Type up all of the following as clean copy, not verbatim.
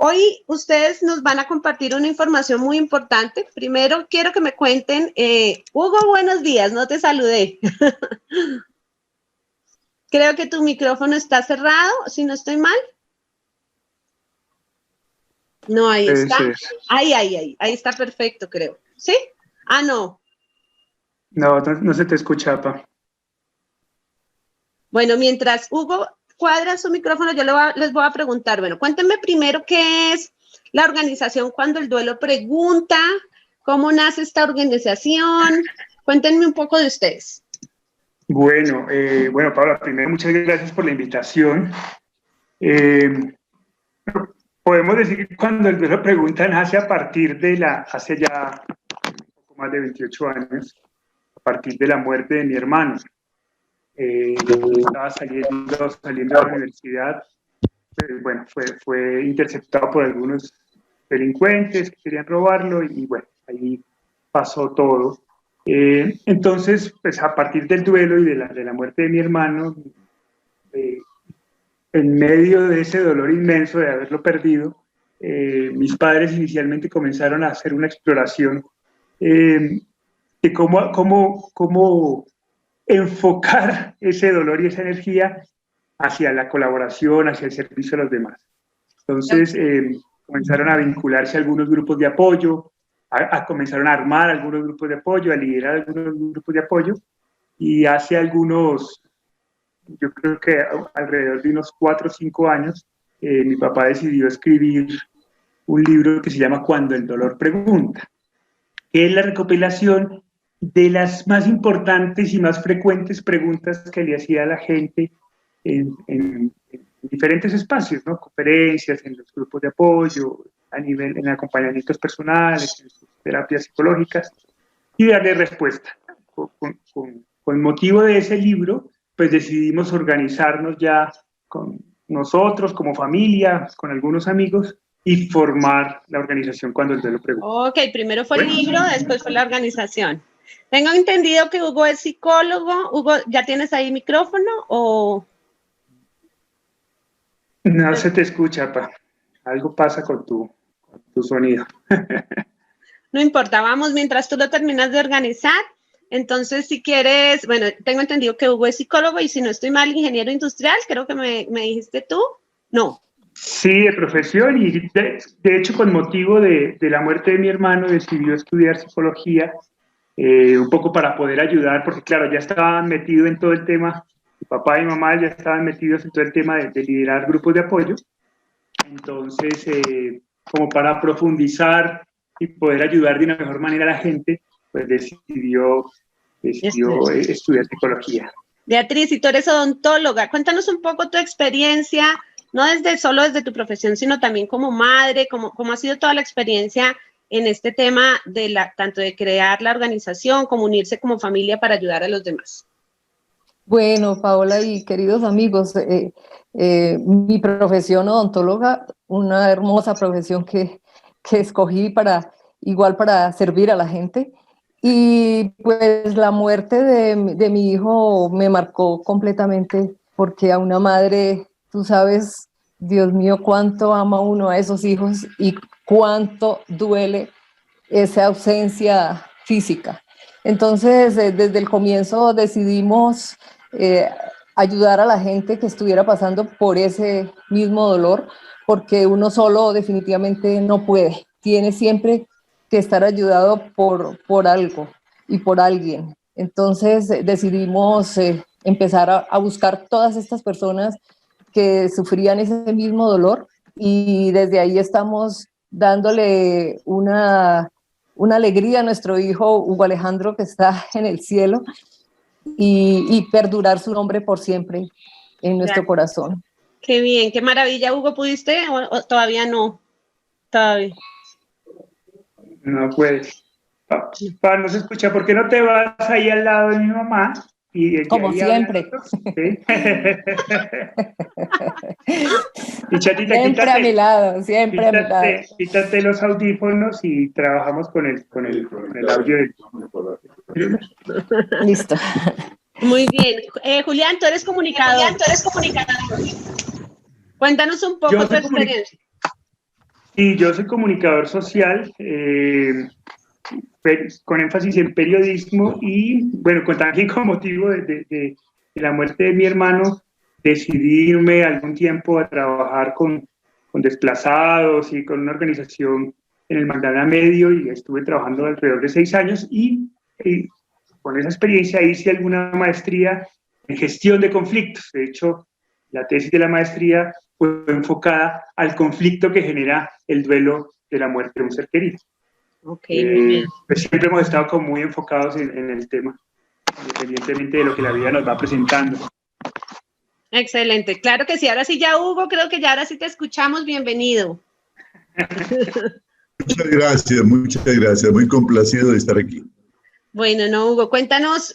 Hoy ustedes nos van a compartir una información muy importante. Primero quiero que me cuenten, Hugo, buenos días, no te saludé. Creo que tu micrófono está cerrado, si no estoy mal. No, ahí está. Ahí está perfecto, creo. ¿Sí? Ah, no. No se te escucha, pa. Bueno, mientras Hugo cuadra su micrófono, yo les voy a preguntar, bueno, cuéntenme primero qué es la organización Cuando el Duelo Pregunta, cómo nace esta organización, cuéntenme un poco de ustedes. Bueno, Paula, primero muchas gracias por la invitación. Podemos decir que Cuando el Duelo Pregunta nace hace ya un poco más de 28 años, a partir de la muerte de mi hermano. Estaba saliendo de la universidad, bueno, fue interceptado por algunos delincuentes que querían robarlo y bueno, ahí pasó todo. Entonces, pues a partir del duelo y de la muerte de mi hermano, en medio de ese dolor inmenso de haberlo perdido, mis padres inicialmente comenzaron a hacer una exploración de cómo enfocar ese dolor y esa energía hacia la colaboración, hacia el servicio a los demás. Entonces, comenzaron a vincularse a algunos grupos de apoyo, comenzaron a armar algunos grupos de apoyo, a liderar algunos grupos de apoyo, y hace yo creo que alrededor de unos 4 o 5 años, mi papá decidió escribir un libro que se llama Cuando el Dolor Pregunta, que es la recopilación de las más importantes y más frecuentes preguntas que le hacía a la gente en diferentes espacios, ¿no? Conferencias, en los grupos de apoyo, en acompañamientos personales, en sus terapias psicológicas, y darle respuesta. Con motivo de ese libro, pues decidimos organizarnos ya con nosotros, como familia, con algunos amigos, y formar la organización Cuando el Duelo Pregunta. Ok, primero fue el libro, después fue la organización. Tengo entendido que Hugo es psicólogo. Hugo, ¿ya tienes ahí micrófono o...? No se te escucha, pa. Algo pasa con tu sonido. No importa, vamos, mientras tú lo terminas de organizar. Entonces, si quieres, bueno, tengo entendido que Hugo es psicólogo y si no estoy mal, ingeniero industrial, creo que me dijiste tú. No. Sí, de profesión, y de hecho con motivo de la muerte de mi hermano decidió estudiar psicología, un poco para poder ayudar, porque claro, ya estaban metidos en todo el tema, mi papá y mamá ya estaban metidos en todo el tema de liderar grupos de apoyo. Entonces, como para profundizar y poder ayudar de una mejor manera a la gente, pues decidió estudiar psicología. Beatriz, y tú eres odontóloga, cuéntanos un poco tu experiencia, no solo desde tu profesión, sino también como madre, cómo ha sido toda la experiencia en este tema tanto de crear la organización como unirse como familia para ayudar a los demás. Bueno, Paola y queridos amigos, mi profesión odontóloga, una hermosa profesión que escogí para servir a la gente. Y pues la muerte de mi hijo me marcó completamente, porque a una madre, tú sabes, Dios mío, cuánto ama uno a esos hijos y cuánto duele esa ausencia física. Entonces, desde el comienzo decidimos ayudar a la gente que estuviera pasando por ese mismo dolor, porque uno solo definitivamente no puede, tiene siempre que estar ayudado por algo y por alguien. Entonces decidimos empezar a buscar todas estas personas que sufrían ese mismo dolor, y desde ahí estamos dándole una alegría a nuestro hijo Hugo Alejandro, que está en el cielo, y perdurar su nombre por siempre en nuestro corazón. Qué bien, qué maravilla. Hugo, ¿pudiste o todavía no? Todavía. No puedes. No se escucha. ¿Por qué no te vas ahí al lado de mi mamá? Como siempre. ¿Sí? Y Chatita, siempre a mi lado, siempre a mi lado. Quítate los audífonos y trabajamos con el audio. Listo. Muy bien. Julián, tú eres comunicador. Cuéntanos un poco tu experiencia. Sí, yo soy comunicador social, con énfasis en periodismo y, bueno, también con motivo de la muerte de mi hermano, decidí irme algún tiempo a trabajar con desplazados y con una organización en el Magdalena Medio y estuve trabajando alrededor de 6 años y con esa experiencia hice alguna maestría en gestión de conflictos. De hecho, la tesis de la maestría fue enfocada al conflicto que genera el duelo de la muerte de un ser querido. Okay, muy bien. Pues siempre hemos estado como muy enfocados en el tema, independientemente de lo que la vida nos va presentando. Excelente, claro que sí. Ahora sí ya, Hugo, creo que ya ahora sí te escuchamos. Bienvenido. Muchas gracias. Muy complacido de estar aquí. Bueno, no, Hugo, cuéntanos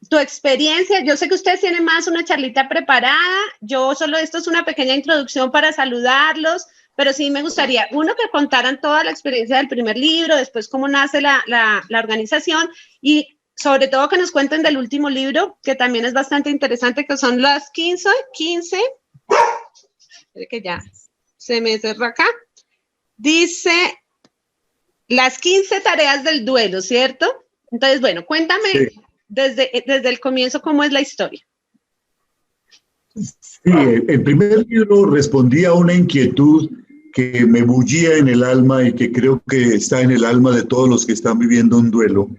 tu experiencia. Yo sé que ustedes tienen más una charlita preparada. Yo solo esto es una pequeña introducción para saludarlos, pero sí me gustaría, uno, que contaran toda la experiencia del primer libro, después cómo nace la organización y sobre todo que nos cuenten del último libro, que también es bastante interesante, que son las 15, que ya se me cerró acá, dice las 15 tareas del duelo, ¿cierto? Entonces, bueno, cuéntame sí, desde el comienzo cómo es la historia. Sí, el primer libro respondía a una inquietud que me bullía en el alma y que creo que está en el alma de todos los que están viviendo un duelo.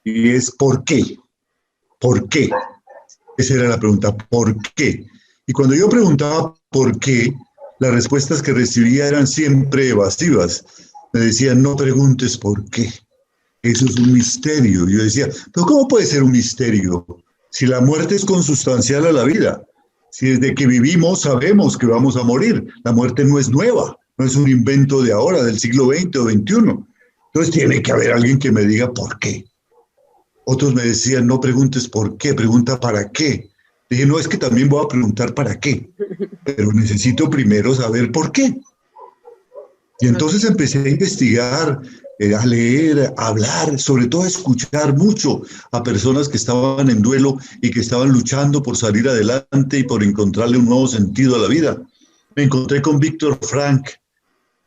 Y es ¿por qué? ¿Por qué? Esa era la pregunta, ¿por qué? Y cuando yo preguntaba ¿por qué?, las respuestas que recibía eran siempre evasivas. Me decían, no preguntes por qué. Eso es un misterio. Yo decía, ¿pero cómo puede ser un misterio? Si la muerte es consustancial a la vida. Si desde que vivimos sabemos que vamos a morir. La muerte no es nueva, no es un invento de ahora, del siglo XX o XXI. Entonces tiene que haber alguien que me diga por qué. Otros me decían, no preguntes por qué, pregunta para qué. Dije, no, es que también voy a preguntar para qué, pero necesito primero saber por qué. Y entonces empecé a investigar, a leer, a hablar, sobre todo a escuchar mucho a personas que estaban en duelo y que estaban luchando por salir adelante y por encontrarle un nuevo sentido a la vida. Me encontré con Víctor Frank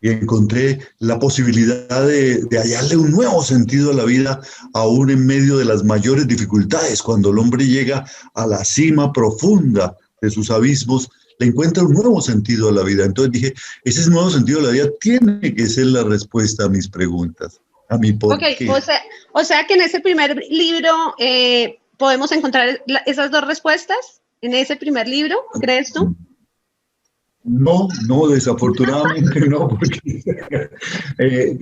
y encontré la posibilidad de hallarle un nuevo sentido a la vida, aún en medio de las mayores dificultades. Cuando el hombre llega a la cima profunda de sus abismos, le encuentra un nuevo sentido a la vida. Entonces dije, ese nuevo sentido de la vida tiene que ser la respuesta a mis preguntas, a mi por qué. O sea que en ese primer libro podemos encontrar esas dos respuestas, en ese primer libro, ¿crees tú? No, desafortunadamente no, porque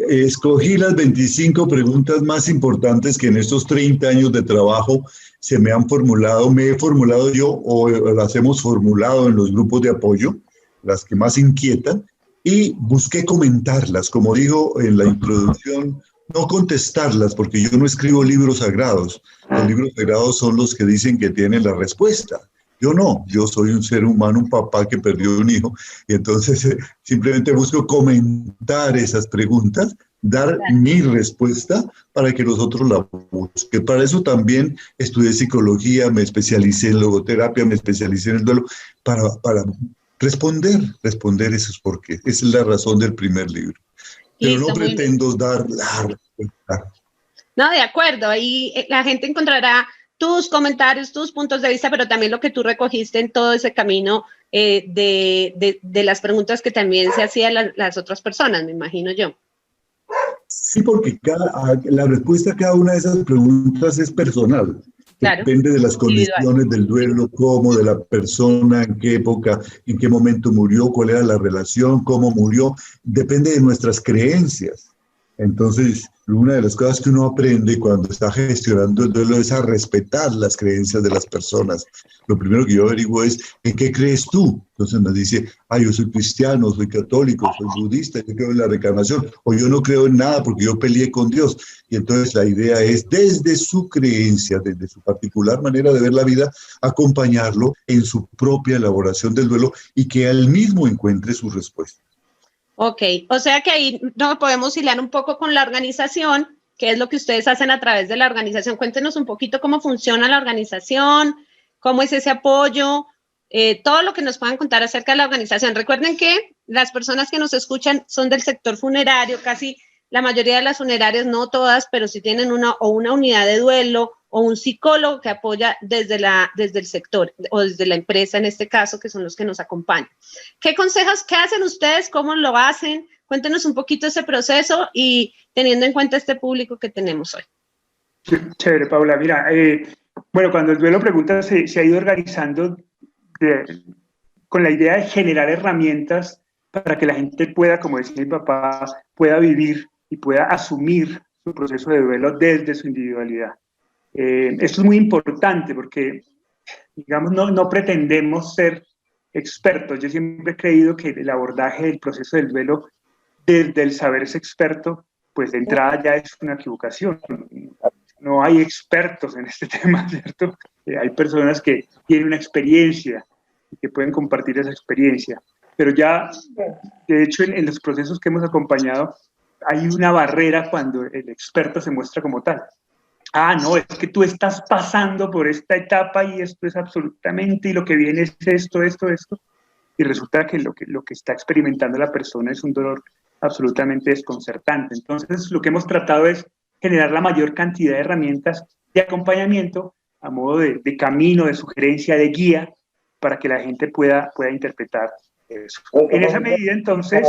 escogí las 25 preguntas más importantes que en estos 30 años de trabajo se me han formulado, me he formulado yo o las hemos formulado en los grupos de apoyo, las que más inquietan, y busqué comentarlas, como digo en la introducción, no contestarlas, porque yo no escribo libros sagrados. Los libros sagrados son los que dicen que tienen la respuesta. Yo no, yo soy un ser humano, un papá que perdió un hijo, y entonces simplemente busco comentar esas preguntas, dar mi respuesta para que los otros la busquen. Para eso también estudié psicología, me especialicé en logoterapia, me especialicé en el duelo, para responder esos porqués. Esa es la razón del primer libro. Pero no pretendo dar la respuesta. No, de acuerdo, ahí la gente encontrará tus comentarios, tus puntos de vista, pero también lo que tú recogiste en todo ese camino de las preguntas que también se hacían las otras personas, me imagino yo. Sí, porque la respuesta a cada una de esas preguntas es personal. Claro. Depende de las condiciones del duelo, cómo, de la persona, en qué época, en qué momento murió, cuál era la relación, cómo murió. Depende de nuestras creencias. Entonces, una de las cosas que uno aprende cuando está gestionando el duelo es a respetar las creencias de las personas. Lo primero que yo averiguo es, ¿en qué crees tú? Entonces me dice, yo soy cristiano, soy católico, soy budista, yo creo en la reencarnación, o yo no creo en nada porque yo peleé con Dios. Y entonces la idea es, desde su creencia, desde su particular manera de ver la vida, acompañarlo en su propia elaboración del duelo y que él mismo encuentre su respuesta. Ok, o sea que ahí no podemos hilar un poco con la organización, que es lo que ustedes hacen a través de la organización. Cuéntenos un poquito cómo funciona la organización, cómo es ese apoyo, todo lo que nos puedan contar acerca de la organización. Recuerden que las personas que nos escuchan son del sector funerario, casi la mayoría de las funerarias, no todas, pero sí tienen una unidad de duelo o un psicólogo que apoya desde el sector o desde la empresa en este caso, que son los que nos acompañan. ¿Qué consejos, qué hacen ustedes? ¿Cómo lo hacen? Cuéntenos un poquito ese proceso y teniendo en cuenta este público que tenemos hoy. Chévere, Paula. Mira, bueno, cuando el duelo pregunta se ha ido organizando con la idea de generar herramientas para que la gente pueda, como decía mi papá, pueda vivir y pueda asumir su proceso de duelo desde su individualidad. Esto es muy importante porque, digamos, no pretendemos ser expertos. Yo siempre he creído que el abordaje del proceso del duelo desde el saberse experto, pues de entrada ya es una equivocación. No hay expertos en este tema, ¿cierto? Hay personas que tienen una experiencia y que pueden compartir esa experiencia. Pero ya, de hecho, en los procesos que hemos acompañado, hay una barrera cuando el experto se muestra como tal. Ah, no, es que tú estás pasando por esta etapa y esto es absolutamente, y lo que viene es esto. Y resulta que lo que está experimentando la persona es un dolor absolutamente desconcertante. Entonces, lo que hemos tratado es generar la mayor cantidad de herramientas de acompañamiento a modo de camino, de sugerencia, de guía, para que la gente pueda interpretar eso. En esa medida, entonces,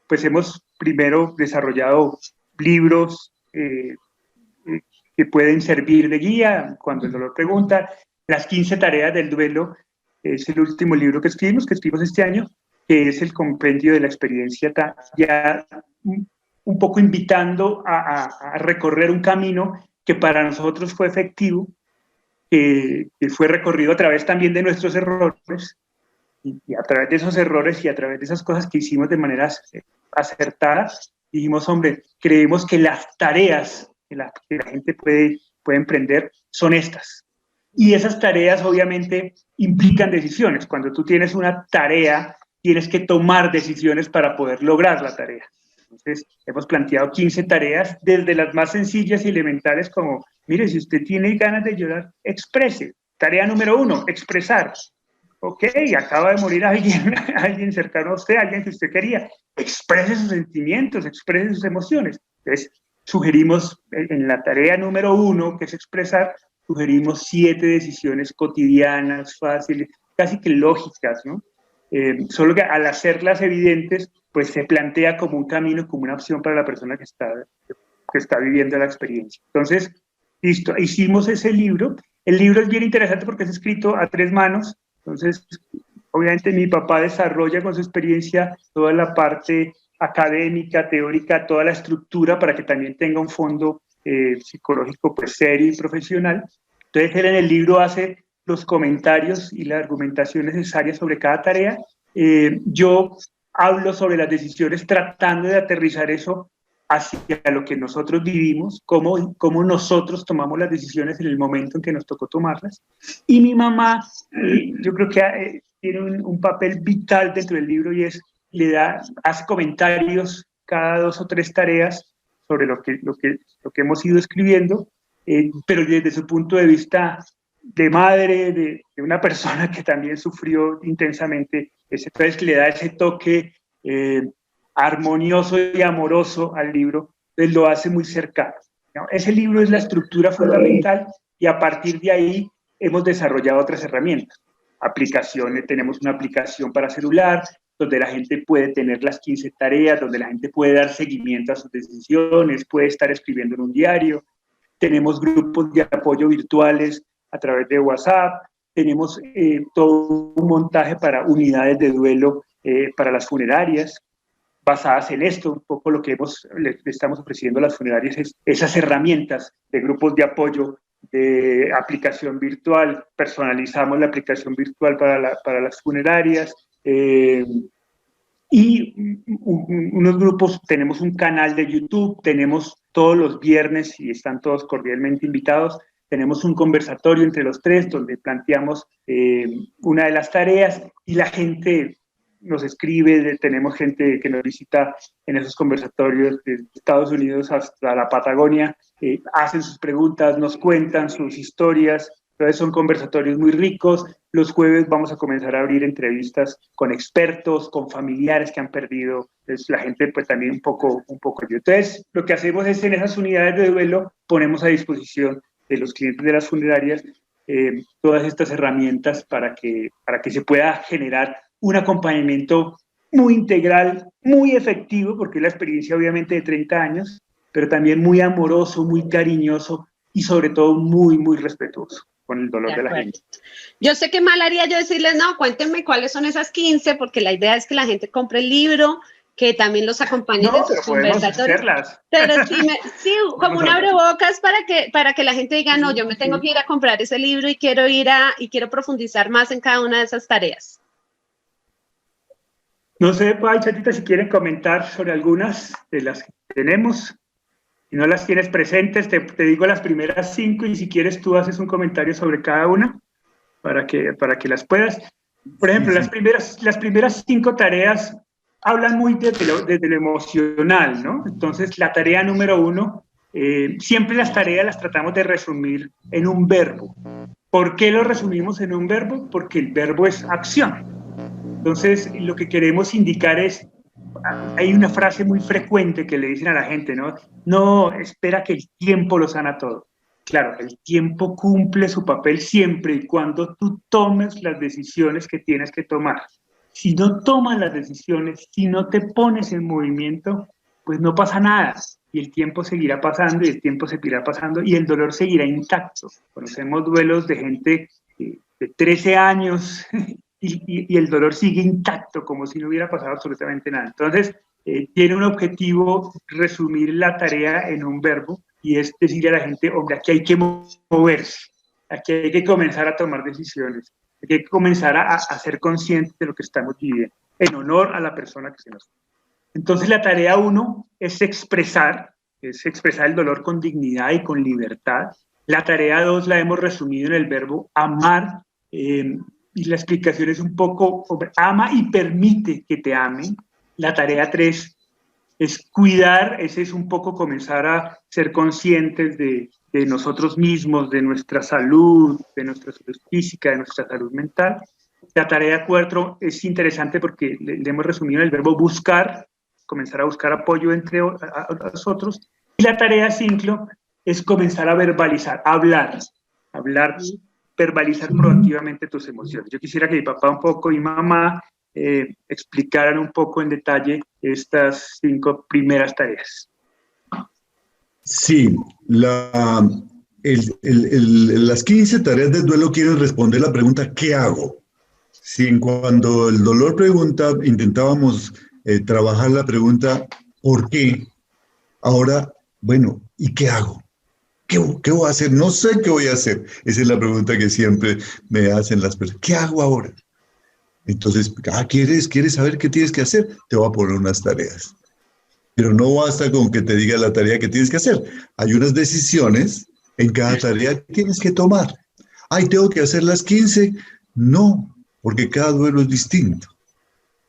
pues hemos primero desarrollado libros que pueden servir de guía cuando el dolor pregunta. Las 15 tareas del duelo es el último libro que escribimos este año, que es el compendio de la experiencia, ya un poco invitando a recorrer un camino que para nosotros fue efectivo, que fue recorrido a través también de nuestros errores, y a través de esos errores y a través de esas cosas que hicimos de maneras acertadas, dijimos, hombre, creemos que las tareas que la gente puede emprender son estas. Y esas tareas obviamente implican decisiones. Cuando tú tienes una tarea, tienes que tomar decisiones para poder lograr la tarea. Entonces, hemos planteado 15 tareas, desde las más sencillas y elementales como, mire, si usted tiene ganas de llorar, exprese. Tarea número 1, expresar. Ok, acaba de morir alguien cercano a usted, alguien que usted quería. Exprese sus sentimientos, exprese sus emociones. Entonces, sugerimos en la tarea número 1, que es expresar, sugerimos 7 decisiones cotidianas, fáciles, casi que lógicas, ¿no? Solo que al hacerlas evidentes, pues se plantea como un camino, como una opción para la persona que está viviendo la experiencia. Entonces, listo, hicimos ese libro. El libro es bien interesante porque es escrito a 3 manos. Entonces, obviamente mi papá desarrolla con su experiencia toda la parte académica, teórica, toda la estructura para que también tenga un fondo psicológico pues serio y profesional. Entonces, él en el libro hace los comentarios y la argumentación necesaria sobre cada tarea. Yo hablo sobre las decisiones tratando de aterrizar eso hacia lo que nosotros vivimos, cómo nosotros tomamos las decisiones en el momento en que nos tocó tomarlas. Y mi mamá, yo creo que tiene un papel vital dentro del libro y hace comentarios cada 2 o 3 tareas sobre lo que hemos ido escribiendo, pero desde su punto de vista de madre, de una persona que también sufrió intensamente, entonces le da ese toque armonioso y amoroso al libro, pues lo hace muy cercano, ¿no? Ese libro es la estructura fundamental y a partir de ahí hemos desarrollado otras herramientas, aplicaciones. Tenemos una aplicación para celular donde la gente puede tener las 15 tareas, donde la gente puede dar seguimiento a sus decisiones, puede estar escribiendo en un diario. Tenemos grupos de apoyo virtuales a través de WhatsApp. Tenemos todo un montaje para unidades de duelo para las funerarias, basadas en esto. Un poco lo que le estamos ofreciendo a las funerarias es esas herramientas de grupos de apoyo, de aplicación virtual. Personalizamos la aplicación virtual para las funerarias. Y unos grupos, tenemos un canal de YouTube, tenemos todos los viernes, y están todos cordialmente invitados, tenemos un conversatorio entre los 3 donde planteamos una de las tareas y la gente nos escribe. Tenemos gente que nos visita en esos conversatorios de Estados Unidos hasta la Patagonia, hacen sus preguntas, nos cuentan sus historias, Entonces son conversatorios muy ricos. Los jueves vamos a comenzar a abrir entrevistas con expertos, con familiares que han perdido. Entonces la gente pues también un poco yo. Entonces lo que hacemos es en esas unidades de duelo ponemos a disposición de los clientes de las funerarias todas estas herramientas para que se pueda generar un acompañamiento muy integral, muy efectivo, porque es la experiencia obviamente de 30 años, pero también muy amoroso, muy cariñoso y sobre todo muy, muy respetuoso con el dolor de la gente. Yo sé que mal haría yo decirles, no, cuéntenme cuáles son esas 15, porque la idea es que la gente compre el libro, que también los acompañen en sus conversatorios. Pero sí, como un abrebocas para que la gente diga, no, yo me tengo que ir a comprar ese libro y quiero profundizar más en cada una de esas tareas. No sé, Pai, Chatita, si quieren comentar sobre algunas de las que tenemos. Si no las tienes presentes, te digo las primeras 5 y si quieres tú haces un comentario sobre cada una para que las puedas. Por ejemplo, las primeras 5 tareas hablan muy desde lo emocional, ¿no? Entonces, la tarea número 1, siempre las tareas las tratamos de resumir en un verbo. ¿Por qué lo resumimos en un verbo? Porque el verbo es acción. Entonces, lo que queremos indicar es, hay una frase muy frecuente que le dicen a la gente, ¿no? No, espera que el tiempo lo sana todo. Claro, el tiempo cumple su papel siempre y cuando tú tomes las decisiones que tienes que tomar. Si no tomas las decisiones, si no te pones en movimiento, pues no pasa nada. Y el tiempo seguirá pasando y el tiempo seguirá pasando y el dolor seguirá intacto. Conocemos duelos de gente de 13 años y el dolor sigue intacto, como si no hubiera pasado absolutamente nada. Entonces, tiene un objetivo resumir la tarea en un verbo y es decirle a la gente, hombre, aquí hay que moverse, aquí hay que comenzar a tomar decisiones, hay que comenzar a ser conscientes de lo que estamos viviendo, en honor a la persona que se nos... Entonces, la tarea 1 es expresar el dolor con dignidad y con libertad. La tarea 2 la hemos resumido en el verbo amar, y la explicación es un poco, ama y permite que te amen. La tarea 3 es cuidar, ese es un poco comenzar a ser conscientes de nosotros mismos, de nuestra salud, de nuestra salud física, de nuestra salud mental. La tarea 4 es interesante porque le hemos resumido en el verbo buscar, comenzar a buscar apoyo entre nosotros. Y la tarea 5 es comenzar a verbalizar, hablar, verbalizar proactivamente tus emociones. Yo quisiera que mi papá un poco y mamá explicaran un poco en detalle estas 5 primeras tareas. Sí, las 15 tareas del duelo quieren responder la pregunta ¿qué hago? Si cuando el dolor pregunta, intentábamos trabajar la pregunta ¿por qué? Ahora, bueno, ¿y qué hago? ¿Qué voy a hacer? No sé qué voy a hacer. Esa es la pregunta que siempre me hacen las personas. ¿Qué hago ahora? Entonces, ¿quieres saber qué tienes que hacer? Te voy a poner unas tareas. Pero no basta con que te diga la tarea que tienes que hacer. Hay unas decisiones en cada tarea que tienes que tomar. Ay, ¿tengo que hacer las 15? No, porque cada duelo es distinto.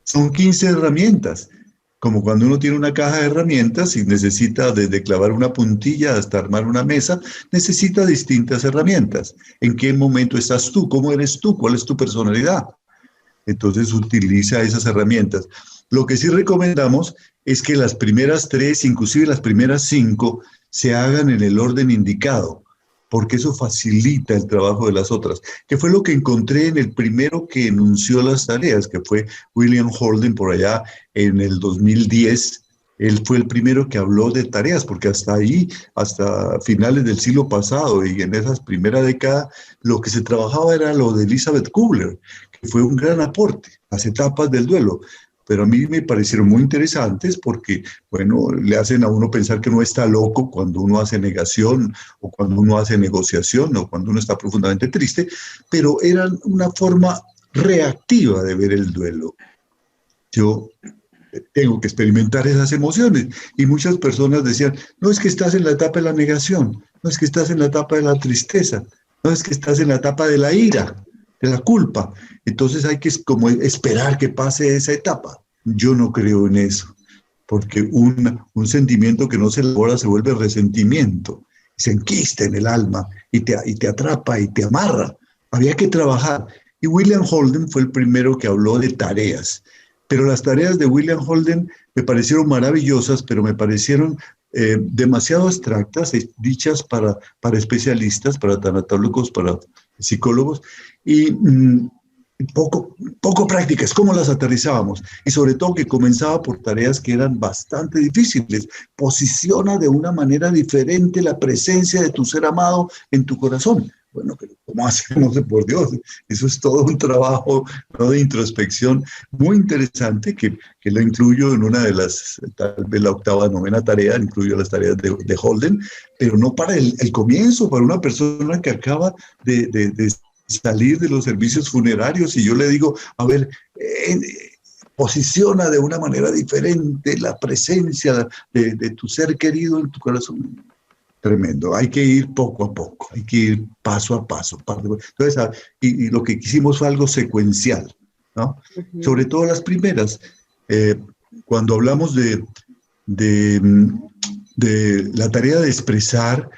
Son 15 herramientas. Como cuando uno tiene una caja de herramientas y necesita desde clavar una puntilla hasta armar una mesa, necesita distintas herramientas. ¿En qué momento estás tú? ¿Cómo eres tú? ¿Cuál es tu personalidad? Entonces utiliza esas herramientas. Lo que sí recomendamos es que las primeras 3, inclusive las primeras 5, se hagan en el orden indicado, porque eso facilita el trabajo de las otras, que fue lo que encontré en el primero que enunció las tareas, que fue William Holden por allá en el 2010. Él fue el primero que habló de tareas, porque hasta ahí, hasta finales del siglo pasado y en esas primera década, lo que se trabajaba era lo de Elizabeth Kubler, que fue un gran aporte, las etapas del duelo. Pero a mí me parecieron muy interesantes porque, bueno, le hacen a uno pensar que uno está loco cuando uno hace negación o cuando uno hace negociación o cuando uno está profundamente triste, pero eran una forma reactiva de ver el duelo. Yo tengo que experimentar esas emociones y muchas personas decían, no es que estás en la etapa de la negación, no es que estás en la etapa de la tristeza, no es que estás en la etapa de la ira, de la culpa. Entonces hay que como esperar que pase esa etapa. Yo no creo en eso, porque un sentimiento que no se elabora se vuelve resentimiento. se enquista en el alma y te atrapa y te amarra. Había que trabajar. Y William Holden fue el primero que habló de tareas. Pero las tareas de William Holden me parecieron maravillosas, pero me parecieron demasiado abstractas, dichas para especialistas, para tanatólogos, para psicólogos, y poco prácticas, cómo las aterrizábamos, y sobre todo que comenzaba por tareas que eran bastante difíciles. Posiciona de una manera diferente la presencia de tu ser amado en tu corazón. Bueno, pero ¿cómo hacemos? Por Dios, eso es todo un trabajo, ¿no?, de introspección muy interesante que lo incluyo en una de las, tal vez la octava, novena tarea, incluyo las tareas de Holden, pero no para el comienzo, para una persona que acaba de salir de los servicios funerarios, y yo le digo, a ver, posiciona de una manera diferente la presencia de tu ser querido en tu corazón. Tremendo, hay que ir poco a poco, hay que ir paso a paso. Entonces, y lo que quisimos fue algo secuencial, ¿no? Uh-huh. Sobre todo las primeras. Cuando hablamos de la tarea de expresar,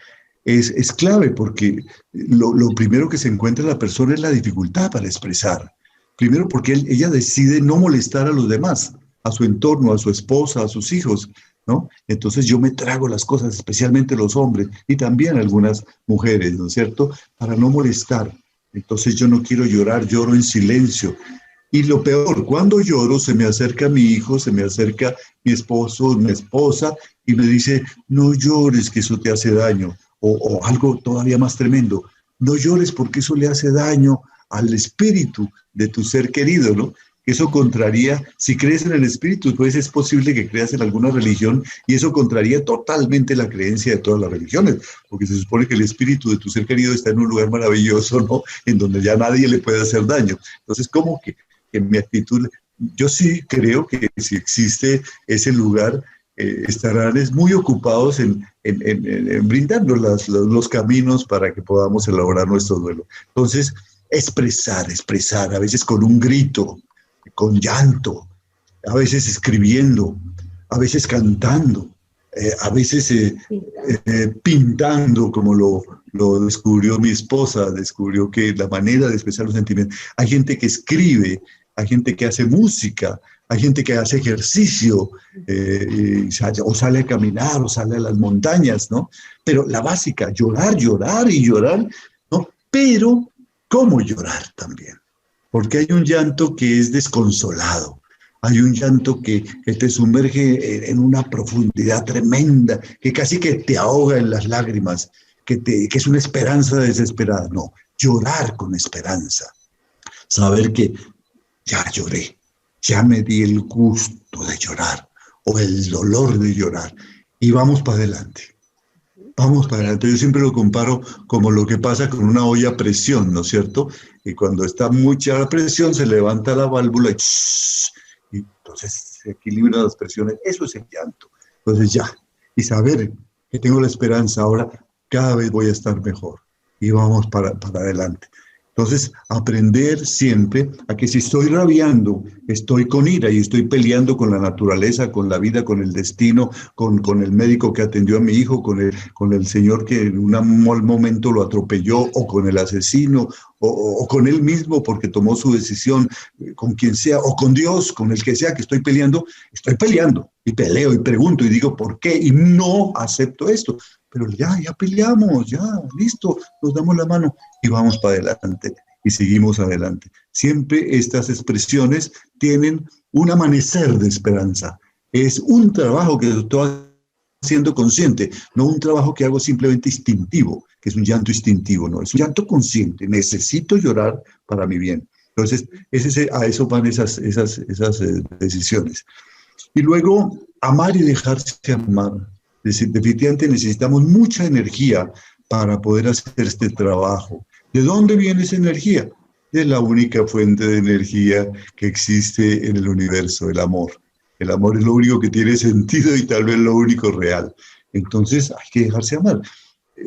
es clave, porque lo primero que se encuentra en la persona es la dificultad para expresar. Primero porque ella decide no molestar a los demás, a su entorno, a su esposa, a sus hijos, ¿no? Entonces yo me trago las cosas, especialmente los hombres y también algunas mujeres, ¿no es cierto?, para no molestar. Entonces yo no quiero llorar, lloro en silencio. Y lo peor, cuando lloro se me acerca mi hijo, se me acerca mi esposo, mi esposa, y me dice, no llores, que eso te hace daño. O algo todavía más tremendo, no llores porque eso le hace daño al espíritu de tu ser querido, ¿no? Eso contraría, si crees en el espíritu, pues es posible que creas en alguna religión, y eso contraría totalmente la creencia de todas las religiones, porque se supone que el espíritu de tu ser querido está en un lugar maravilloso, ¿no?, en donde ya nadie le puede hacer daño. Entonces, ¿cómo que mi actitud? Yo sí creo que si existe ese lugar, estarán muy ocupados en brindarnos los caminos para que podamos elaborar nuestro duelo. Entonces, expresar, a veces con un grito, con llanto, a veces escribiendo, a veces cantando, a veces pintando, como lo descubrió mi esposa, descubrió que la manera de expresar los sentimientos. Hay gente que escribe, hay gente que hace música, hay gente que hace ejercicio, o sale a caminar, o sale a las montañas, ¿no? Pero la básica, llorar y llorar, ¿no? Pero, ¿cómo llorar también? Porque hay un llanto que es desconsolado, hay un llanto que te sumerge en una profundidad tremenda, que casi que te ahoga en las lágrimas, que es una esperanza desesperada. No, llorar con esperanza, saber que ya lloré, ya me di el gusto de llorar, o el dolor de llorar, y vamos para adelante. Vamos para adelante. Yo siempre lo comparo como lo que pasa con una olla a presión, ¿no es cierto? Y cuando está mucha la presión, se levanta la válvula y entonces se equilibran las presiones. Eso es el llanto. Entonces ya, y saber que tengo la esperanza, ahora cada vez voy a estar mejor. Y vamos para adelante. Entonces, aprender siempre a que si estoy rabiando, estoy con ira y estoy peleando con la naturaleza, con la vida, con el destino, con el médico que atendió a mi hijo, con el señor que en un mal momento lo atropelló, o con el asesino, o con él mismo porque tomó su decisión, con quien sea, o con Dios, con el que sea que estoy peleando y peleo y pregunto y digo ¿por qué? Y no acepto esto. Pero ya peleamos, ya, listo, nos damos la mano y vamos para adelante y seguimos adelante. Siempre estas expresiones tienen un amanecer de esperanza. Es un trabajo que estoy haciendo consciente, no un trabajo que hago simplemente instintivo, que es un llanto instintivo, no, es un llanto consciente. Necesito llorar para mi bien. Entonces, a eso van esas decisiones. Y luego, amar y dejarse amar. Definitivamente necesitamos mucha energía para poder hacer este trabajo. ¿De dónde viene esa energía? De la única fuente de energía que existe en el universo, el amor. El amor es lo único que tiene sentido y tal vez lo único real. Entonces hay que dejarse amar.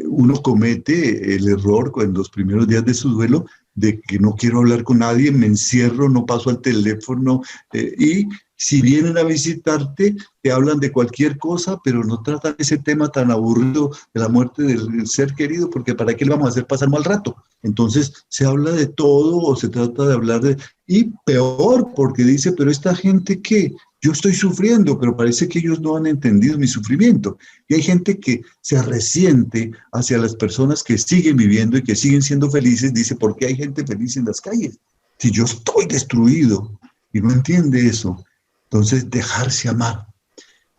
Uno comete el error en los primeros días de su duelo de que no quiero hablar con nadie, me encierro, no paso al teléfono, y si vienen a visitarte, te hablan de cualquier cosa, pero no tratan ese tema tan aburrido de la muerte del ser querido, porque ¿para qué le vamos a hacer pasar mal rato? Entonces se habla de todo, o se trata de hablar de... Y peor, porque dice, pero esta gente, ¿qué? Yo estoy sufriendo, pero parece que ellos no han entendido mi sufrimiento. Y hay gente que se resiente hacia las personas que siguen viviendo y que siguen siendo felices. Dice, ¿por qué hay gente feliz en las calles? Si yo estoy destruido, y no entiende eso. Entonces, dejarse amar.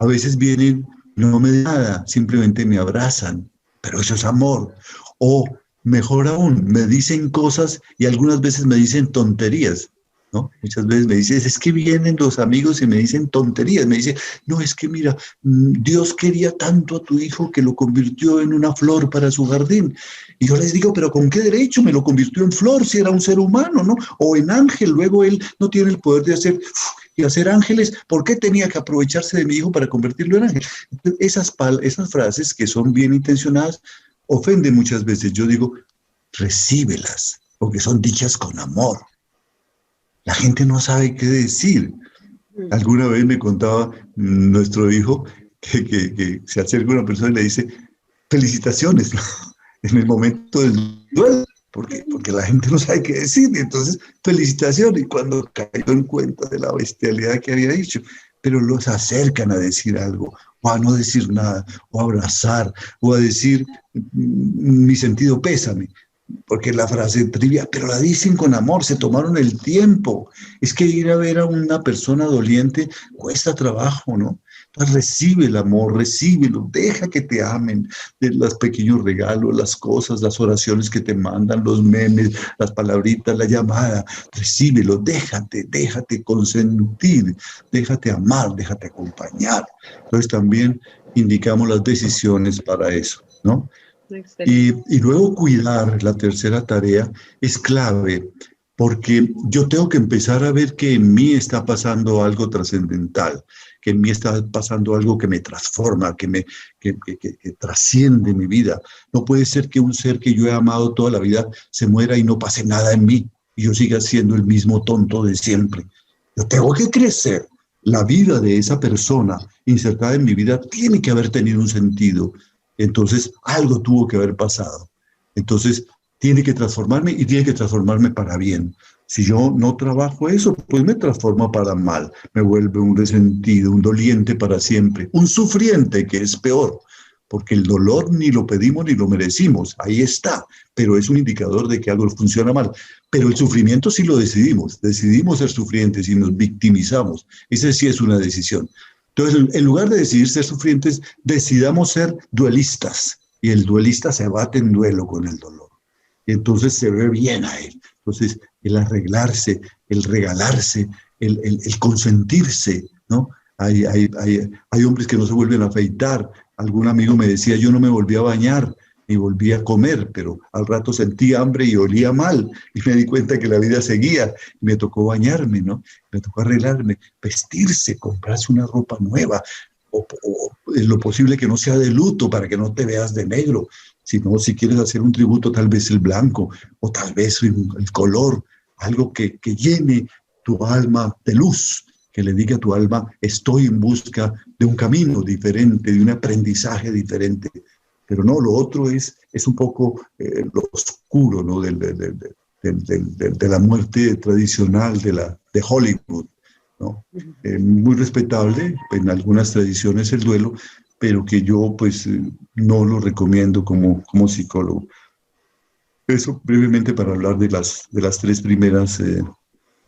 A veces vienen, no me dicen nada, simplemente me abrazan, pero eso es amor. O mejor aún, me dicen cosas y algunas veces me dicen tonterías, ¿no? Muchas veces me dicen, es que vienen los amigos y me dicen tonterías. Me dicen, no, es que mira, Dios quería tanto a tu hijo que lo convirtió en una flor para su jardín. Y yo les digo, pero ¿con qué derecho me lo convirtió en flor si era un ser humano, ¿no? O en ángel, luego él no tiene el poder de hacer ángeles, ¿por qué tenía que aprovecharse de mi hijo para convertirlo en ángel? Entonces, esas frases que son bien intencionadas ofenden muchas veces. Yo digo, recíbelas, porque son dichas con amor. La gente no sabe qué decir. Alguna vez me contaba nuestro hijo que se acerca a una persona y le dice, felicitaciones, ¿no? En el momento del duelo, porque la gente no sabe qué decir. Entonces, felicitaciones. Y cuando cayó en cuenta de la bestialidad que había dicho, pero los acercan a decir algo, o a no decir nada, o a abrazar, o a decir mi sentido pésame. Porque la frase trivia, pero la dicen con amor, se tomaron el tiempo. Es que ir a ver a una persona doliente cuesta trabajo, ¿no? Entonces recibe el amor, recíbelo, deja que te amen, de los pequeños regalos, las cosas, las oraciones que te mandan, los memes, las palabritas, la llamada, recíbelo, déjate consentir, déjate amar, déjate acompañar. Entonces también indicamos las decisiones para eso, ¿no? Y luego cuidar, la tercera tarea, es clave, porque yo tengo que empezar a ver que en mí está pasando algo trascendental, que en mí está pasando algo que me transforma, que trasciende mi vida. No puede ser que un ser que yo he amado toda la vida se muera y no pase nada en mí, y yo siga siendo el mismo tonto de siempre. Yo tengo que crecer. La vida de esa persona insertada en mi vida tiene que haber tenido un sentido. Entonces, algo tuvo que haber pasado. Entonces, tiene que transformarme y tiene que transformarme para bien. Si yo no trabajo eso, pues me transforma para mal. Me vuelve un resentido, un doliente para siempre, un sufriente, que es peor, porque el dolor ni lo pedimos ni lo merecimos. Ahí está, pero es un indicador de que algo funciona mal. Pero el sufrimiento sí lo decidimos ser sufrientes y nos victimizamos. Esa sí es una decisión. Entonces, en lugar de decidir ser sufrientes, decidamos ser duelistas. Y el duelista se bate en duelo con el dolor. Y entonces se ve bien a él. Entonces, el arreglarse, el regalarse, el consentirse, ¿no? Hay hombres que no se vuelven a afeitar. Algún amigo me decía, yo no me volví a bañar ni volví a comer, pero al rato sentí hambre y olía mal. Y me di cuenta que la vida seguía. Y me tocó bañarme, ¿no? Me tocó arreglarme, vestirse, comprarse una ropa nueva. O lo posible que no sea de luto para que no te veas de negro. Sino, si quieres hacer un tributo, tal vez el blanco, o tal vez el color, algo que llene tu alma de luz, que le diga a tu alma, estoy en busca de un camino diferente, de un aprendizaje diferente. Pero no, lo otro es un poco lo oscuro, ¿no? de la muerte tradicional de Hollywood, ¿no? Muy respetable en algunas tradiciones el duelo, pero que yo pues no lo recomiendo como psicólogo. Eso brevemente para hablar de las tres primeras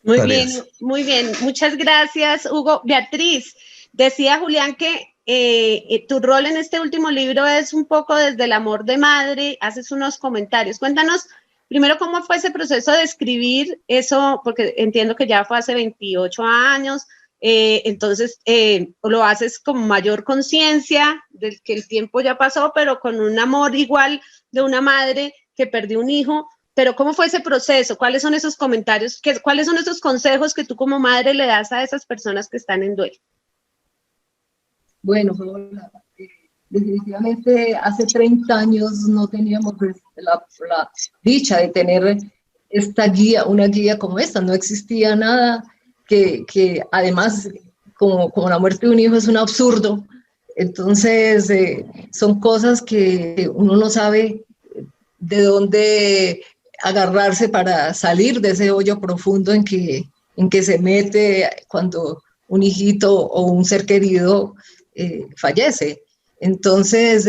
muy tareas. bien, muy bien. Muchas gracias, Hugo. Beatriz, decía Julián que tu rol en este último libro es un poco desde el amor de madre, haces unos comentarios. Cuéntanos primero cómo fue ese proceso de escribir eso, porque entiendo que ya fue hace 28 años, entonces lo haces con mayor conciencia del que el tiempo ya pasó, pero con un amor igual de una madre que perdió un hijo. Pero ¿cómo fue ese proceso? ¿Cuáles son esos comentarios? ¿Cuáles son esos consejos que tú como madre le das a esas personas que están en duelo? Bueno, definitivamente hace 30 años no teníamos la dicha de tener esta guía, una guía como esta. No existía nada que además, como la muerte de un hijo es un absurdo, entonces son cosas que uno no sabe de dónde agarrarse para salir de ese hoyo profundo en que se mete cuando un hijito o un ser querido fallece. Entonces,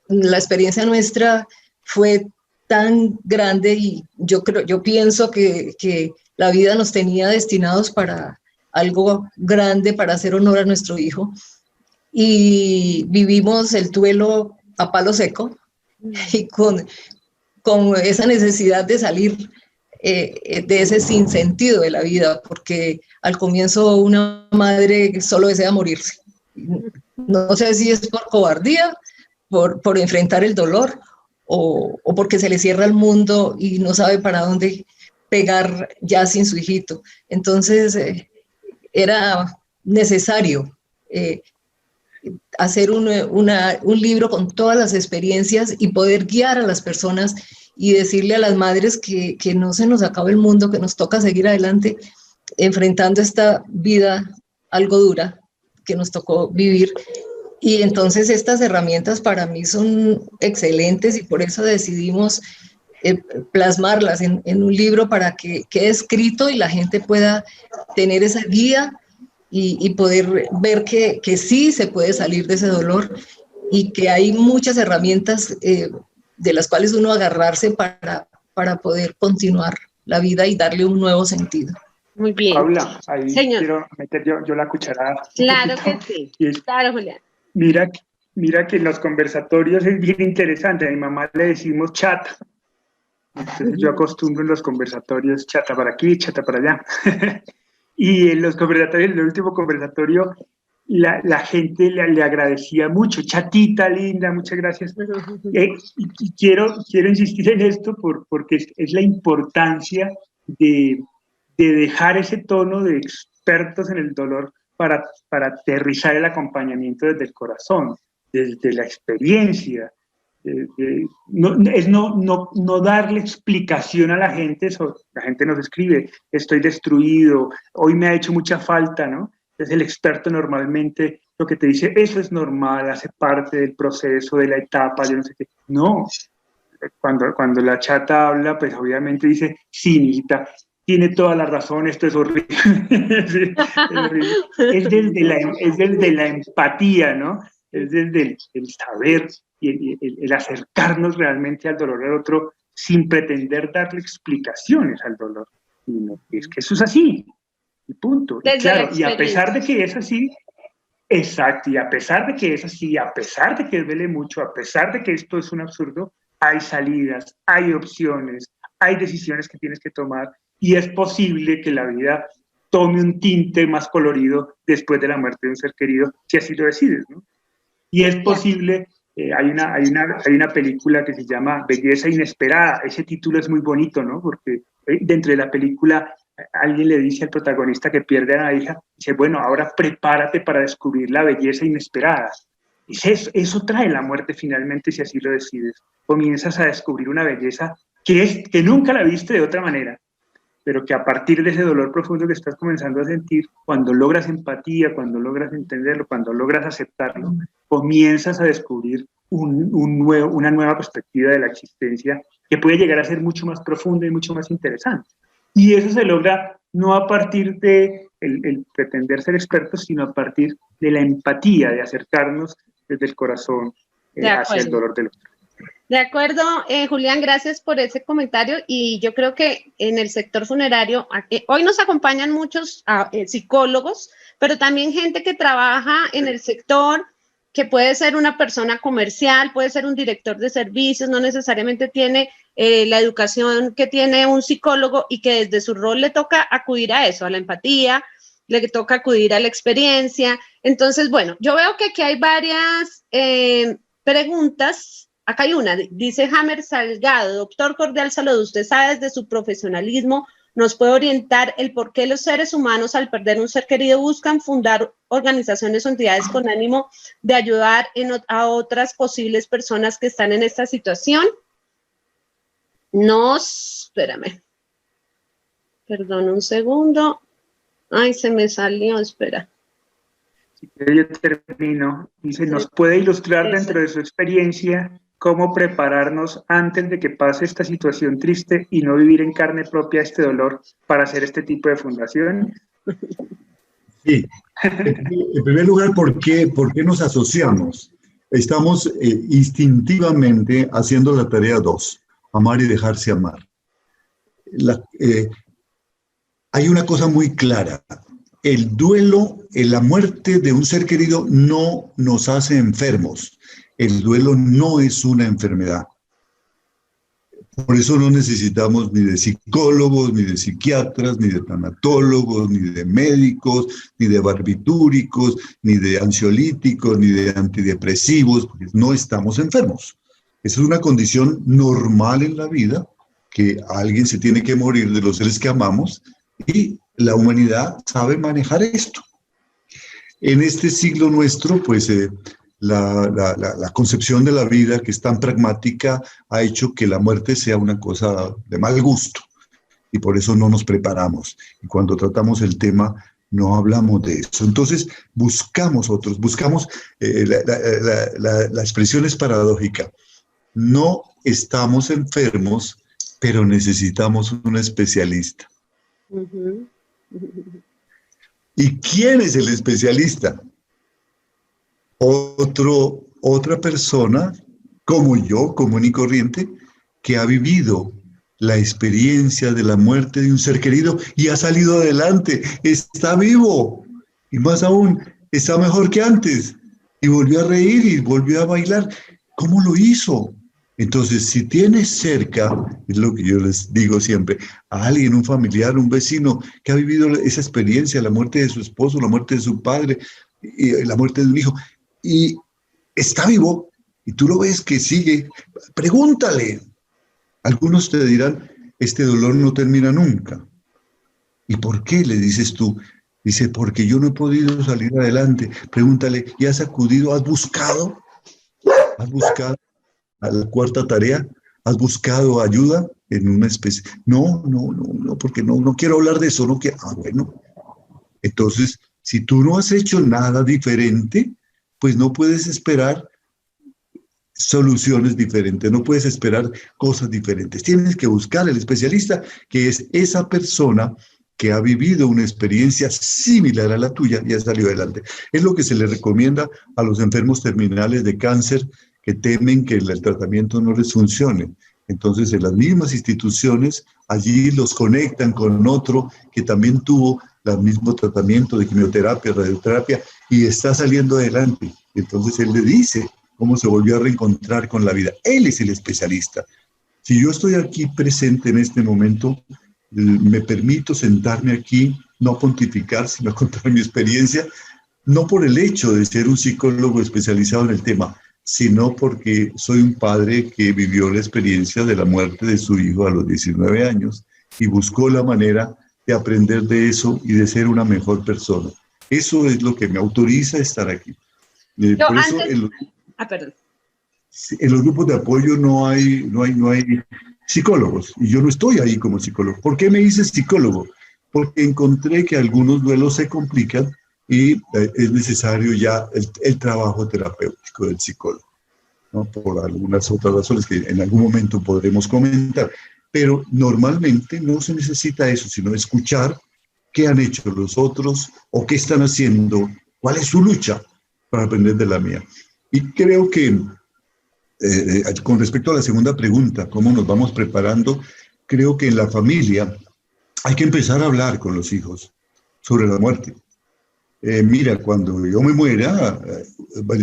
la experiencia nuestra fue tan grande y yo pienso que la vida nos tenía destinados para algo grande, para hacer honor a nuestro hijo, y vivimos el duelo a palo seco y con esa necesidad de salir de ese sinsentido de la vida, porque al comienzo una madre solo desea morirse. No sé si es por cobardía, por enfrentar el dolor, o porque se le cierra el mundo y no sabe para dónde pegar ya sin su hijito. Entonces era necesario hacer un libro con todas las experiencias y poder guiar a las personas y decirle a las madres que no se nos acabe el mundo, que nos toca seguir adelante enfrentando esta vida algo dura que nos tocó vivir. Y entonces estas herramientas para mí son excelentes y por eso decidimos plasmarlas en un libro para que quede escrito y la gente pueda tener esa guía y poder ver que sí se puede salir de ese dolor y que hay muchas herramientas de las cuales uno agarrarse para poder continuar la vida y darle un nuevo sentido. Muy bien. Paula, ahí Señor. quiero meter yo la cucharada. Claro que sí. Claro, Julián. Mira que en los conversatorios es bien interesante. A mi mamá le decimos chata. Entonces yo acostumbro en los conversatorios chata para aquí, chata para allá. Y en los conversatorios, en el último conversatorio, la gente le agradecía mucho. Chatita, linda, muchas gracias. Y quiero insistir en esto porque es la importancia de dejar ese tono de expertos en el dolor para aterrizar el acompañamiento desde el corazón, desde la experiencia. No darle explicación a la gente. La gente nos escribe, estoy destruido, hoy me ha hecho mucha falta, ¿no? Entonces el experto normalmente lo que te dice, eso es normal, hace parte del proceso, de la etapa, yo no sé qué. No, cuando la chata habla, pues obviamente dice, sí, mijita, tiene toda la razón, esto es horrible. Sí, es horrible. Es desde la empatía, ¿no? Es desde el saber y el acercarnos realmente al dolor del otro sin pretender darle explicaciones al dolor. No, es que eso es así, y punto. Y claro, y a pesar de que es así, exacto, y a pesar de que es así, a pesar de que duele mucho, a pesar de que esto es un absurdo, hay salidas, hay opciones, hay decisiones que tienes que tomar, y es posible que la vida tome un tinte más colorido después de la muerte de un ser querido, si así lo decides, ¿no? Y es posible, hay una película que se llama Belleza Inesperada. Ese título es muy bonito, ¿no? Porque dentro de la película alguien le dice al protagonista que pierde a la hija, dice, bueno, ahora prepárate para descubrir la belleza inesperada. Y eso trae la muerte finalmente, si así lo decides. Comienzas a descubrir una belleza que nunca la viste de otra manera, pero que a partir de ese dolor profundo que estás comenzando a sentir, cuando logras empatía, cuando logras entenderlo, cuando logras aceptarlo, comienzas a descubrir una nueva perspectiva de la existencia que puede llegar a ser mucho más profunda y mucho más interesante. Y eso se logra no a partir de el pretender ser expertos, sino a partir de la empatía, de acercarnos desde el corazón hacia el dolor del otro. De acuerdo, Julián, gracias por ese comentario y yo creo que en el sector funerario, hoy nos acompañan muchos psicólogos, pero también gente que trabaja en el sector, que puede ser una persona comercial, puede ser un director de servicios, no necesariamente tiene la educación que tiene un psicólogo y que desde su rol le toca acudir a eso, a la empatía, le toca acudir a la experiencia. Entonces, bueno, yo veo que aquí hay varias preguntas. Acá hay una, dice Hammer Salgado, doctor cordial saludo, usted sabe desde su profesionalismo, nos puede orientar el por qué los seres humanos al perder un ser querido buscan fundar organizaciones o entidades con ánimo de ayudar a otras posibles personas que están en esta situación. No, espérame. Perdón, un segundo. Ay, se me salió, espera. Yo termino. Dice, ¿nos puede ilustrar dentro de su experiencia cómo prepararnos antes de que pase esta situación triste y no vivir en carne propia este dolor para hacer este tipo de fundación? Sí. En primer lugar, ¿por qué nos asociamos? Estamos instintivamente haciendo la tarea 2, amar y dejarse amar. Hay una cosa muy clara. El duelo, la muerte de un ser querido no nos hace enfermos. El duelo no es una enfermedad. Por eso no necesitamos ni de psicólogos, ni de psiquiatras, ni de tanatólogos, ni de médicos, ni de barbitúricos, ni de ansiolíticos, ni de antidepresivos, porque no estamos enfermos. Esa es una condición normal en la vida, que alguien se tiene que morir de los seres que amamos, y la humanidad sabe manejar esto. En este siglo nuestro, pues la concepción de la vida, que es tan pragmática, ha hecho que la muerte sea una cosa de mal gusto, y por eso no nos preparamos. Y cuando tratamos el tema, no hablamos de eso. Entonces, buscamos, la expresión es paradójica. No estamos enfermos, pero necesitamos un especialista. Uh-huh. ¿Y quién es el especialista? Otra persona, como yo, común y corriente, que ha vivido la experiencia de la muerte de un ser querido y ha salido adelante, está vivo, y más aún, está mejor que antes, y volvió a reír y volvió a bailar. ¿Cómo lo hizo? Entonces, si tienes cerca, es lo que yo les digo siempre, a alguien, un familiar, un vecino que ha vivido esa experiencia, la muerte de su esposo, la muerte de su padre, y la muerte de un hijo, y está vivo, y tú lo ves que sigue, pregúntale. Algunos te dirán, este dolor no termina nunca. ¿Y por qué? Le dices tú. Dice, porque yo no he podido salir adelante. Pregúntale, ¿y has acudido? ¿Has buscado? ¿Has buscado a la cuarta tarea? ¿Has buscado ayuda en una especie? No, porque no quiero hablar de eso. No quiero. Bueno. Entonces, si tú no has hecho nada diferente, pues no puedes esperar soluciones diferentes, no puedes esperar cosas diferentes. Tienes que buscar el especialista, que es esa persona que ha vivido una experiencia similar a la tuya y ha salido adelante. Es lo que se le recomienda a los enfermos terminales de cáncer que temen que el tratamiento no les funcione. Entonces, en las mismas instituciones, allí los conectan con otro que también tuvo el mismo tratamiento de quimioterapia, radioterapia, y está saliendo adelante. Entonces, él le dice cómo se volvió a reencontrar con la vida. Él es el especialista. Si yo estoy aquí presente en este momento, me permito sentarme aquí, no pontificar, sino contar mi experiencia, no por el hecho de ser un psicólogo especializado en el tema, sino porque soy un padre que vivió la experiencia de la muerte de su hijo a los 19 años y buscó la manera de aprender de eso y de ser una mejor persona. Eso es lo que me autoriza a estar aquí. Por eso perdón. En los grupos de apoyo no hay psicólogos, y yo no estoy ahí como psicólogo. ¿Por qué me hice psicólogo? Porque encontré que algunos duelos se complican y es necesario ya el trabajo terapéutico del psicólogo, ¿no? Por algunas otras razones que en algún momento podremos comentar. Pero normalmente no se necesita eso, sino escuchar qué han hecho los otros o qué están haciendo, cuál es su lucha para aprender de la mía. Y creo que con respecto a la segunda pregunta, ¿cómo nos vamos preparando? Creo que en la familia hay que empezar a hablar con los hijos sobre la muerte. Mira, cuando yo me muera,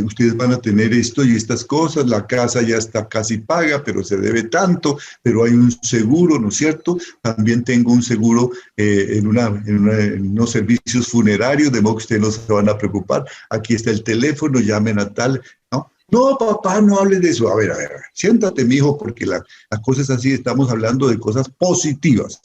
ustedes van a tener esto y estas cosas, la casa ya está casi paga, pero se debe tanto, pero hay un seguro, ¿no es cierto? También tengo un seguro en unos servicios funerarios, de modo que ustedes no se van a preocupar. Aquí está el teléfono, llamen a tal, ¿no? No, papá, no hables de eso. A ver, siéntate, mijo, porque la cosa es así, estamos hablando de cosas positivas.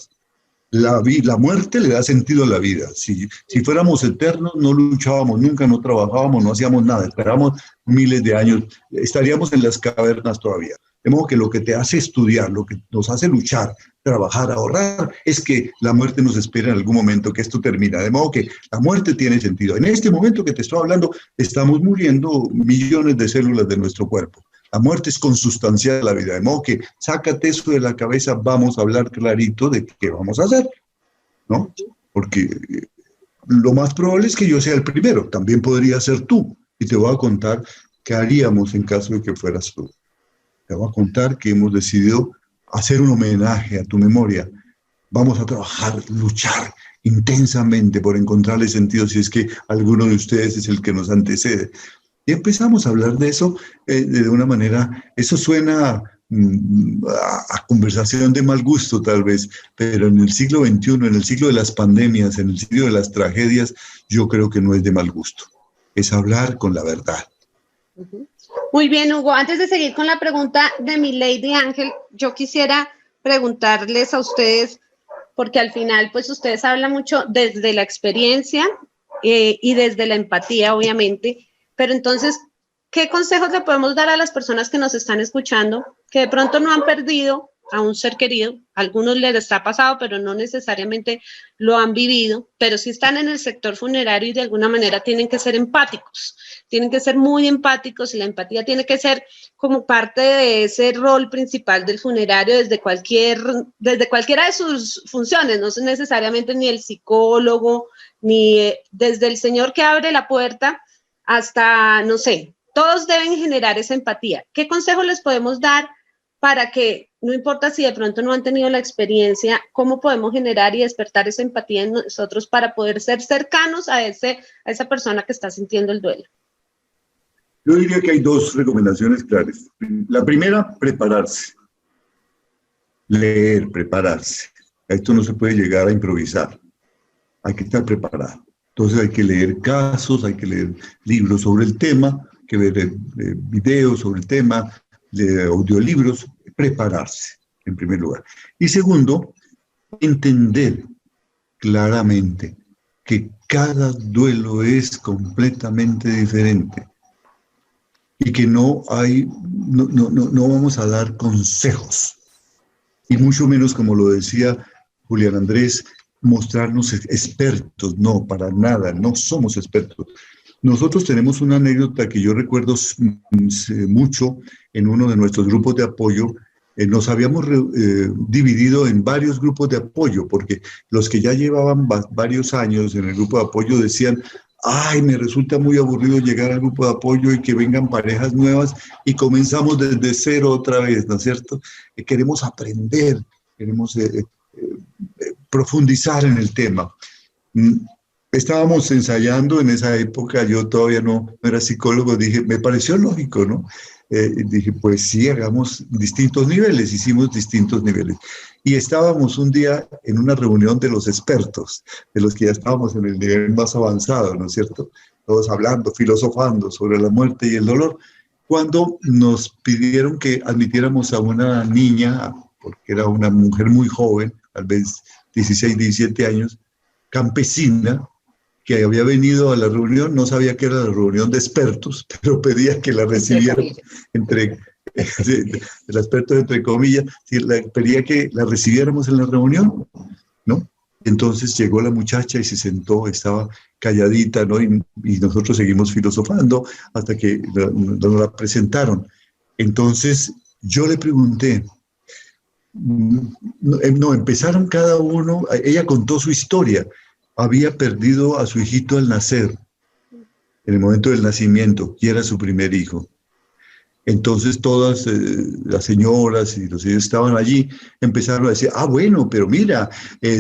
La muerte le da sentido a la vida. Si fuéramos eternos, no luchábamos nunca, no trabajábamos, no hacíamos nada, esperábamos miles de años, estaríamos en las cavernas todavía. De modo que lo que te hace estudiar, lo que nos hace luchar, trabajar, ahorrar, es que la muerte nos espera en algún momento, que esto termina. De modo que la muerte tiene sentido. En este momento que te estoy hablando, estamos muriendo millones de células de nuestro cuerpo. La muerte es consustancial a la vida. De modo que sácate eso de la cabeza, vamos a hablar clarito de qué vamos a hacer, ¿no? Porque lo más probable es que yo sea el primero, también podría ser tú. Y te voy a contar qué haríamos en caso de que fueras tú. Te voy a contar que hemos decidido hacer un homenaje a tu memoria. Vamos a trabajar, luchar intensamente por encontrarle sentido si es que alguno de ustedes es el que nos antecede. Y empezamos a hablar de eso de una manera, eso suena a conversación de mal gusto tal vez, pero en el siglo XXI, en el siglo de las pandemias, en el siglo de las tragedias, yo creo que no es de mal gusto. Es hablar con la verdad. Muy bien, Hugo. Antes de seguir con la pregunta de mi Lady Ángel, yo quisiera preguntarles a ustedes, porque al final, pues ustedes hablan mucho desde la experiencia y desde la empatía, obviamente, pero entonces, ¿qué consejos le podemos dar a las personas que nos están escuchando, que de pronto no han perdido a un ser querido? A algunos les está pasado, pero no necesariamente lo han vivido, pero sí están en el sector funerario y de alguna manera tienen que ser empáticos, tienen que ser muy empáticos y la empatía tiene que ser como parte de ese rol principal del funerario desde cualquiera de sus funciones, no es necesariamente ni el psicólogo, ni desde el señor que abre la puerta hasta, no sé, todos deben generar esa empatía. ¿Qué consejo les podemos dar para que, no importa si de pronto no han tenido la experiencia, cómo podemos generar y despertar esa empatía en nosotros para poder ser cercanos a esa persona que está sintiendo el duelo? Yo diría que hay dos recomendaciones claras. La primera, prepararse. Leer, prepararse. A esto no se puede llegar a improvisar. Hay que estar preparado. Entonces hay que leer casos, hay que leer libros sobre el tema, hay que ver videos sobre el tema, audiolibros, prepararse, en primer lugar. Y segundo, entender claramente que cada duelo es completamente diferente y que no vamos a dar consejos, y mucho menos, como lo decía Julián Andrés, mostrarnos expertos. No, para nada, no somos expertos. Nosotros tenemos una anécdota que yo recuerdo mucho en uno de nuestros grupos de apoyo. Nos habíamos dividido en varios grupos de apoyo, porque los que ya llevaban varios años en el grupo de apoyo decían: ay, me resulta muy aburrido llegar al grupo de apoyo y que vengan parejas nuevas y comenzamos desde cero otra vez, ¿no es cierto? Queremos aprender, queremos profundizar en el tema. Estábamos ensayando en esa época, yo todavía no era psicólogo, dije, me pareció lógico, ¿no? Dije, pues sí, hagamos distintos niveles, hicimos distintos niveles. Y estábamos un día en una reunión de los expertos, de los que ya estábamos en el nivel más avanzado, ¿no es cierto? Todos hablando, filosofando sobre la muerte y el dolor, cuando nos pidieron que admitiéramos a una niña, porque era una mujer muy joven, tal vez 16, 17 años, campesina, que había venido a la reunión, no sabía que era la reunión de expertos, pero pedía que la recibieran entre comillas, pedía que la recibiéramos en la reunión, ¿no? Entonces llegó la muchacha y se sentó, estaba calladita, ¿no? Y nosotros seguimos filosofando hasta que nos la presentaron. Entonces yo le pregunté, empezaron cada uno, ella contó su historia. Había perdido a su hijito al nacer, en el momento del nacimiento, y era su primer hijo. Entonces todas las señoras y los señores estaban allí, empezaron a decir, bueno, pero mira,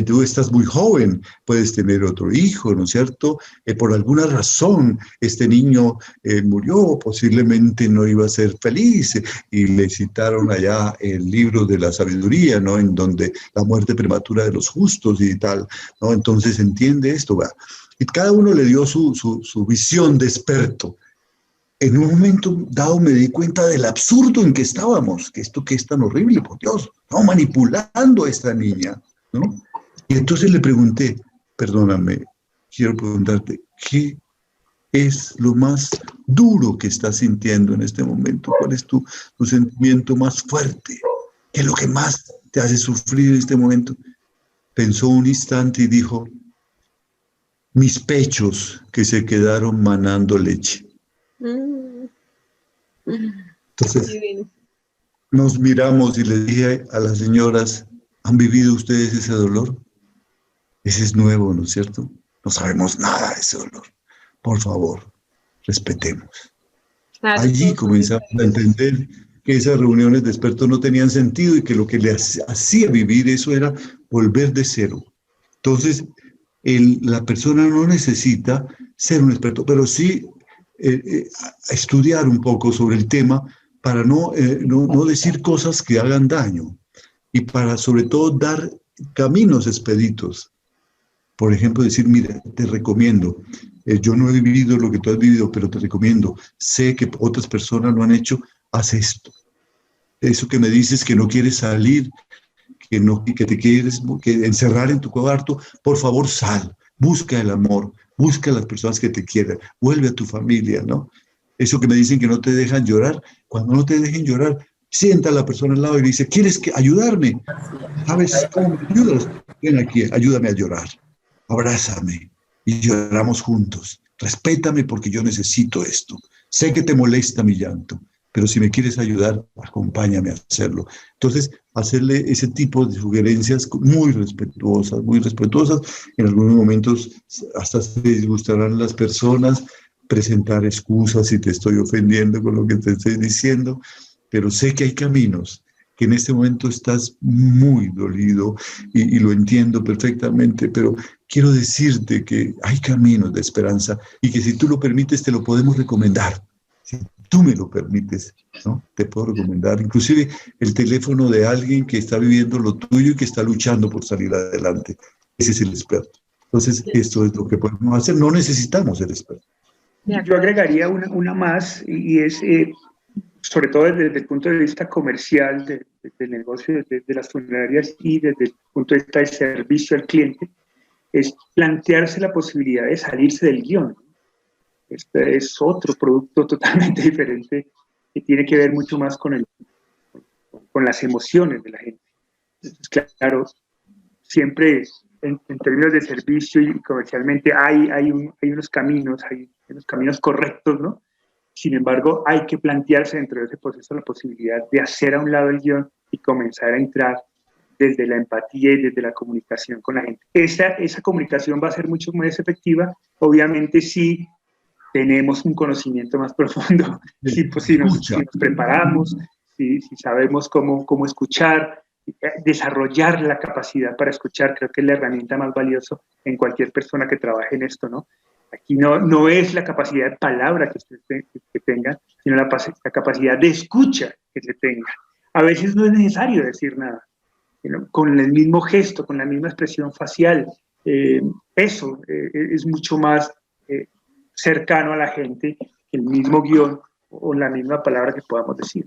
tú estás muy joven, puedes tener otro hijo, ¿no es cierto? Por alguna razón este niño murió, posiblemente no iba a ser feliz, y le citaron allá el libro de la sabiduría, ¿no? En donde la muerte prematura de los justos y tal, ¿no? Entonces entiende esto, ¿va? Y cada uno le dio su visión de experto. En un momento dado me di cuenta del absurdo en que estábamos, que esto que es tan horrible, por Dios, estamos manipulando a esta niña, ¿no? Y entonces le pregunté, perdóname, quiero preguntarte, es lo más duro que estás sintiendo en este momento? ¿Cuál es tu sentimiento más fuerte? ¿Qué es lo que más te hace sufrir en este momento? Pensó un instante y dijo, mis pechos que se quedaron manando leche. Entonces, nos miramos y le dije a las señoras, ¿han vivido ustedes ese dolor? Ese es nuevo, ¿no es cierto? No sabemos nada de ese dolor. Por favor, respetemos. Claro, allí comenzamos a entender que esas reuniones de expertos no tenían sentido y que lo que le hacía vivir eso era volver de cero. Entonces, la persona no necesita ser un experto, pero sí estudiar un poco sobre el tema para no decir cosas que hagan daño y para sobre todo dar caminos expeditos. Por ejemplo, decir, mira, te recomiendo, yo no he vivido lo que tú has vivido, pero te recomiendo, sé que otras personas lo han hecho, haz esto. Eso que me dices que no quieres salir, que te quieres encerrar en tu cuarto, por favor sal, busca el amor, busca a las personas que te quieran, vuelve a tu familia, ¿no? Eso que me dicen que no te dejan llorar, cuando no te dejen llorar, sienta a la persona al lado y dice, ¿quieres ayudarme? ¿Sabes cómo me ayudas? Ven aquí, ayúdame a llorar, abrázame y lloramos juntos. Respétame porque yo necesito esto. Sé que te molesta mi llanto, pero si me quieres ayudar, acompáñame a hacerlo. Entonces, hacerle ese tipo de sugerencias muy respetuosas. En algunos momentos hasta se disgustarán las personas, presentar excusas si te estoy ofendiendo con lo que te estoy diciendo, pero sé que hay caminos, que en este momento estás muy dolido y lo entiendo perfectamente, pero quiero decirte que hay caminos de esperanza y que si tú lo permites te lo podemos recomendar. Si tú me lo permites, ¿no? Te puedo recomendar inclusive el teléfono de alguien que está viviendo lo tuyo y que está luchando por salir adelante. Ese es el experto. Entonces, esto es lo que podemos hacer. No necesitamos el experto. Yo agregaría una más y es, sobre todo desde el punto de vista comercial del negocio de las funerarias y desde el punto de vista de servicio al cliente, es plantearse la posibilidad de salirse del guión. Este es otro producto totalmente diferente que tiene que ver mucho más con las emociones de la gente. Entonces, claro, siempre en términos de servicio y comercialmente hay unos caminos correctos, ¿no? Sin embargo, hay que plantearse dentro de ese proceso la posibilidad de hacer a un lado el guión y comenzar a entrar desde la empatía y desde la comunicación con la gente. Esa comunicación va a ser mucho más efectiva, obviamente, si tenemos un conocimiento más profundo, si nos preparamos, si sabemos cómo escuchar, desarrollar la capacidad para escuchar. Creo que es la herramienta más valiosa en cualquier persona que trabaje en esto, ¿no? Aquí no es la capacidad de palabra que tenga, sino la capacidad de escucha que se tenga. A veces no es necesario decir nada, ¿no? Con el mismo gesto, con la misma expresión facial, eso es mucho más cercano a la gente que el mismo guión o la misma palabra que podamos decir.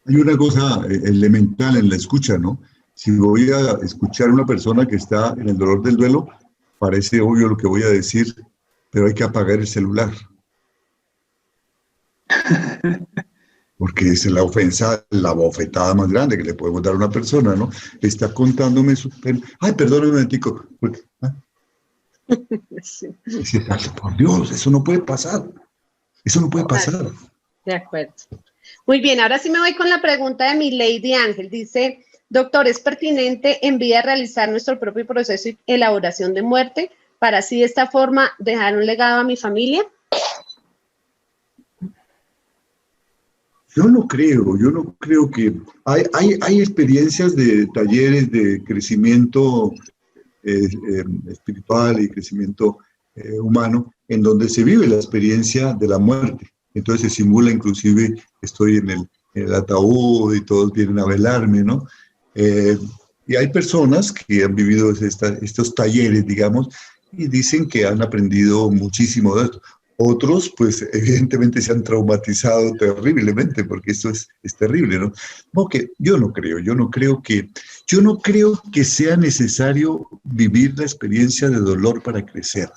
Hay una cosa elemental en la escucha, ¿no? Si voy a escuchar a una persona que está en el dolor del duelo, parece obvio lo que voy a decir, pero hay que apagar el celular. Porque es la ofensa, la bofetada más grande que le podemos dar a una persona, ¿no? Está contándome su pena. Ay, perdóname un momentico. Sí. Por Dios, eso no puede pasar. Eso no puede pasar. De acuerdo. Muy bien, ahora sí me voy con la pregunta de mi Lady Ángel. Dice, doctor, ¿es pertinente en vida realizar nuestro propio proceso y elaboración de muerte para así de esta forma dejar un legado a mi familia? Yo no creo que hay experiencias de talleres de crecimiento espiritual y crecimiento humano en donde se vive la experiencia de la muerte. Entonces se simula inclusive, estoy en el ataúd y todos vienen a velarme, ¿no? Y hay personas que han vivido estos talleres, digamos, y dicen que han aprendido muchísimo de esto. Otros, pues, evidentemente se han traumatizado terriblemente, porque esto es terrible, ¿no? Porque yo no creo que sea necesario vivir la experiencia de dolor para crecer.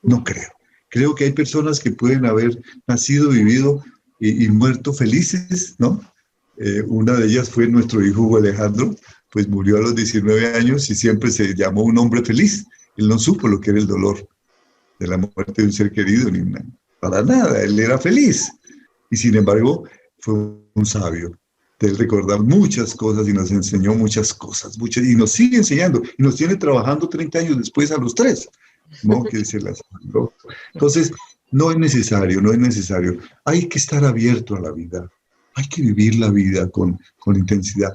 No creo. Creo que hay personas que pueden haber nacido, vivido y muerto felices, ¿no? Una de ellas fue nuestro hijo Hugo Alejandro, pues murió a los 19 años y siempre se llamó un hombre feliz. Él no supo lo que era el dolor de la muerte de un ser querido, ni nada, para nada, él era feliz. Y sin embargo, fue un sabio. De él recordar muchas cosas y nos enseñó muchas cosas, y nos sigue enseñando, y nos tiene trabajando 30 años después a los 3, ¿no? Que se las mandó. Entonces, no es necesario, no es necesario. Hay que estar abierto a la vida, hay que vivir la vida con intensidad.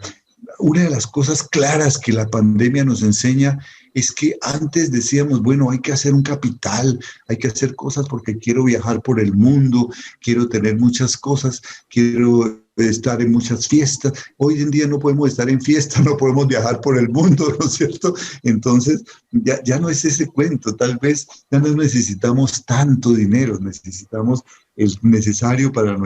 Una de las cosas claras que la pandemia nos enseña es que antes decíamos, bueno, hay que hacer un capital, hay que hacer cosas porque quiero viajar por el mundo, quiero tener muchas cosas, quiero estar en muchas fiestas. Hoy en día no podemos estar en fiestas, no podemos viajar por el mundo, ¿no es cierto? Entonces, ya no es ese cuento, tal vez ya no necesitamos tanto dinero, necesitamos el necesario para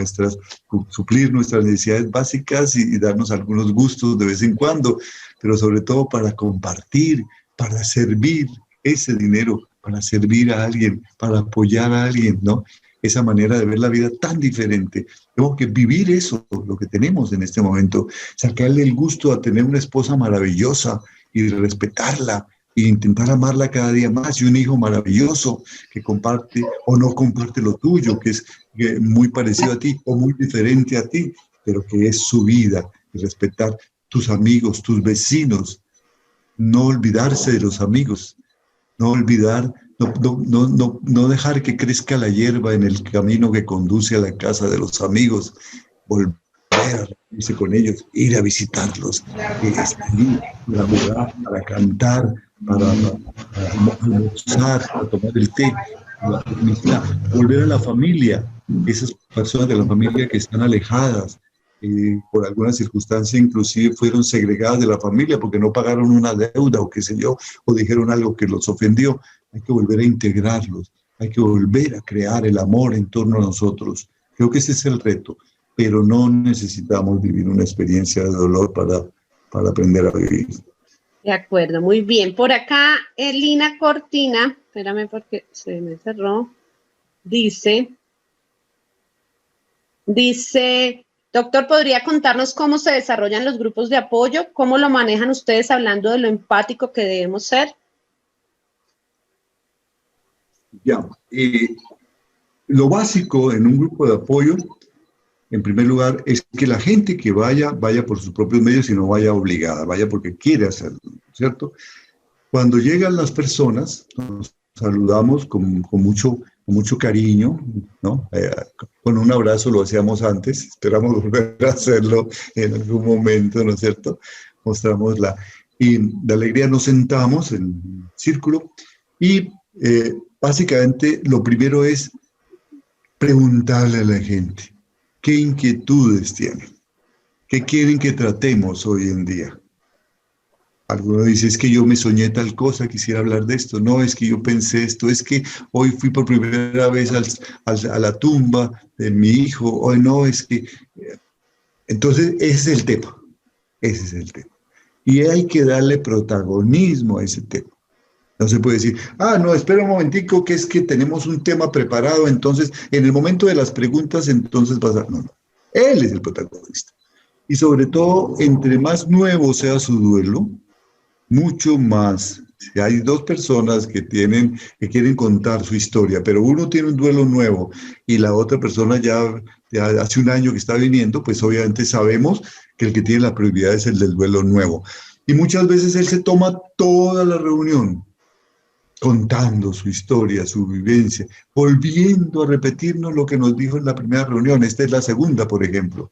suplir nuestras necesidades básicas y darnos algunos gustos de vez en cuando, pero sobre todo para compartir, para servir ese dinero, para servir a alguien, para apoyar a alguien, ¿no? Esa manera de ver la vida tan diferente. Tenemos que vivir eso, lo que tenemos en este momento, sacarle el gusto a tener una esposa maravillosa y respetarla e intentar amarla cada día más, y un hijo maravilloso que comparte o no comparte lo tuyo, que es muy parecido a ti o muy diferente a ti, pero que es su vida, y respetar tus amigos, tus vecinos, no olvidarse de los amigos, no olvidar, no dejar que crezca la hierba en el camino que conduce a la casa de los amigos, volver a reunirse con ellos, ir a visitarlos, salir para jugar, para cantar, para almorzar, para tomar el té, volver a la familia, esas personas de la familia que están alejadas, por alguna circunstancia inclusive fueron segregadas de la familia porque no pagaron una deuda o qué sé yo, o dijeron algo que los ofendió. Hay que volver a integrarlos, hay que volver a crear el amor en torno a nosotros. Creo que ese es el reto, pero no necesitamos vivir una experiencia de dolor para aprender a vivir. De acuerdo, muy bien. Por acá, Lina Cortina, espérame porque se me cerró, dice, doctor, ¿podría contarnos cómo se desarrollan los grupos de apoyo? ¿Cómo lo manejan ustedes hablando de lo empático que debemos ser? Ya, lo básico en un grupo de apoyo, en primer lugar, es que la gente que vaya por sus propios medios y no vaya obligada, vaya porque quiere hacerlo, ¿cierto? Cuando llegan las personas, nos saludamos con mucho cariño, ¿no? Con un abrazo lo hacíamos antes, esperamos volver a hacerlo en algún momento, ¿no es cierto? Mostramos la alegría, nos sentamos en círculo y básicamente lo primero es preguntarle a la gente qué inquietudes tienen, qué quieren que tratemos hoy en día. Alguno dice, es que yo me soñé tal cosa, quisiera hablar de esto. No, es que yo pensé esto, es que hoy fui por primera vez a la tumba de mi hijo, hoy no, es que... Entonces, ese es el tema, ese es el tema. Y hay que darle protagonismo a ese tema. No se puede decir, no, espera un momentico, que es que tenemos un tema preparado, entonces, en el momento de las preguntas, entonces vas a... No, él es el protagonista. Y sobre todo, entre más nuevo sea su duelo, mucho más. Si hay dos personas que quieren contar su historia, pero uno tiene un duelo nuevo y la otra persona ya hace un año que está viniendo, pues obviamente sabemos que el que tiene la prioridad es el del duelo nuevo. Y muchas veces él se toma toda la reunión contando su historia, su vivencia, volviendo a repetirnos lo que nos dijo en la primera reunión. Esta es la segunda, por ejemplo.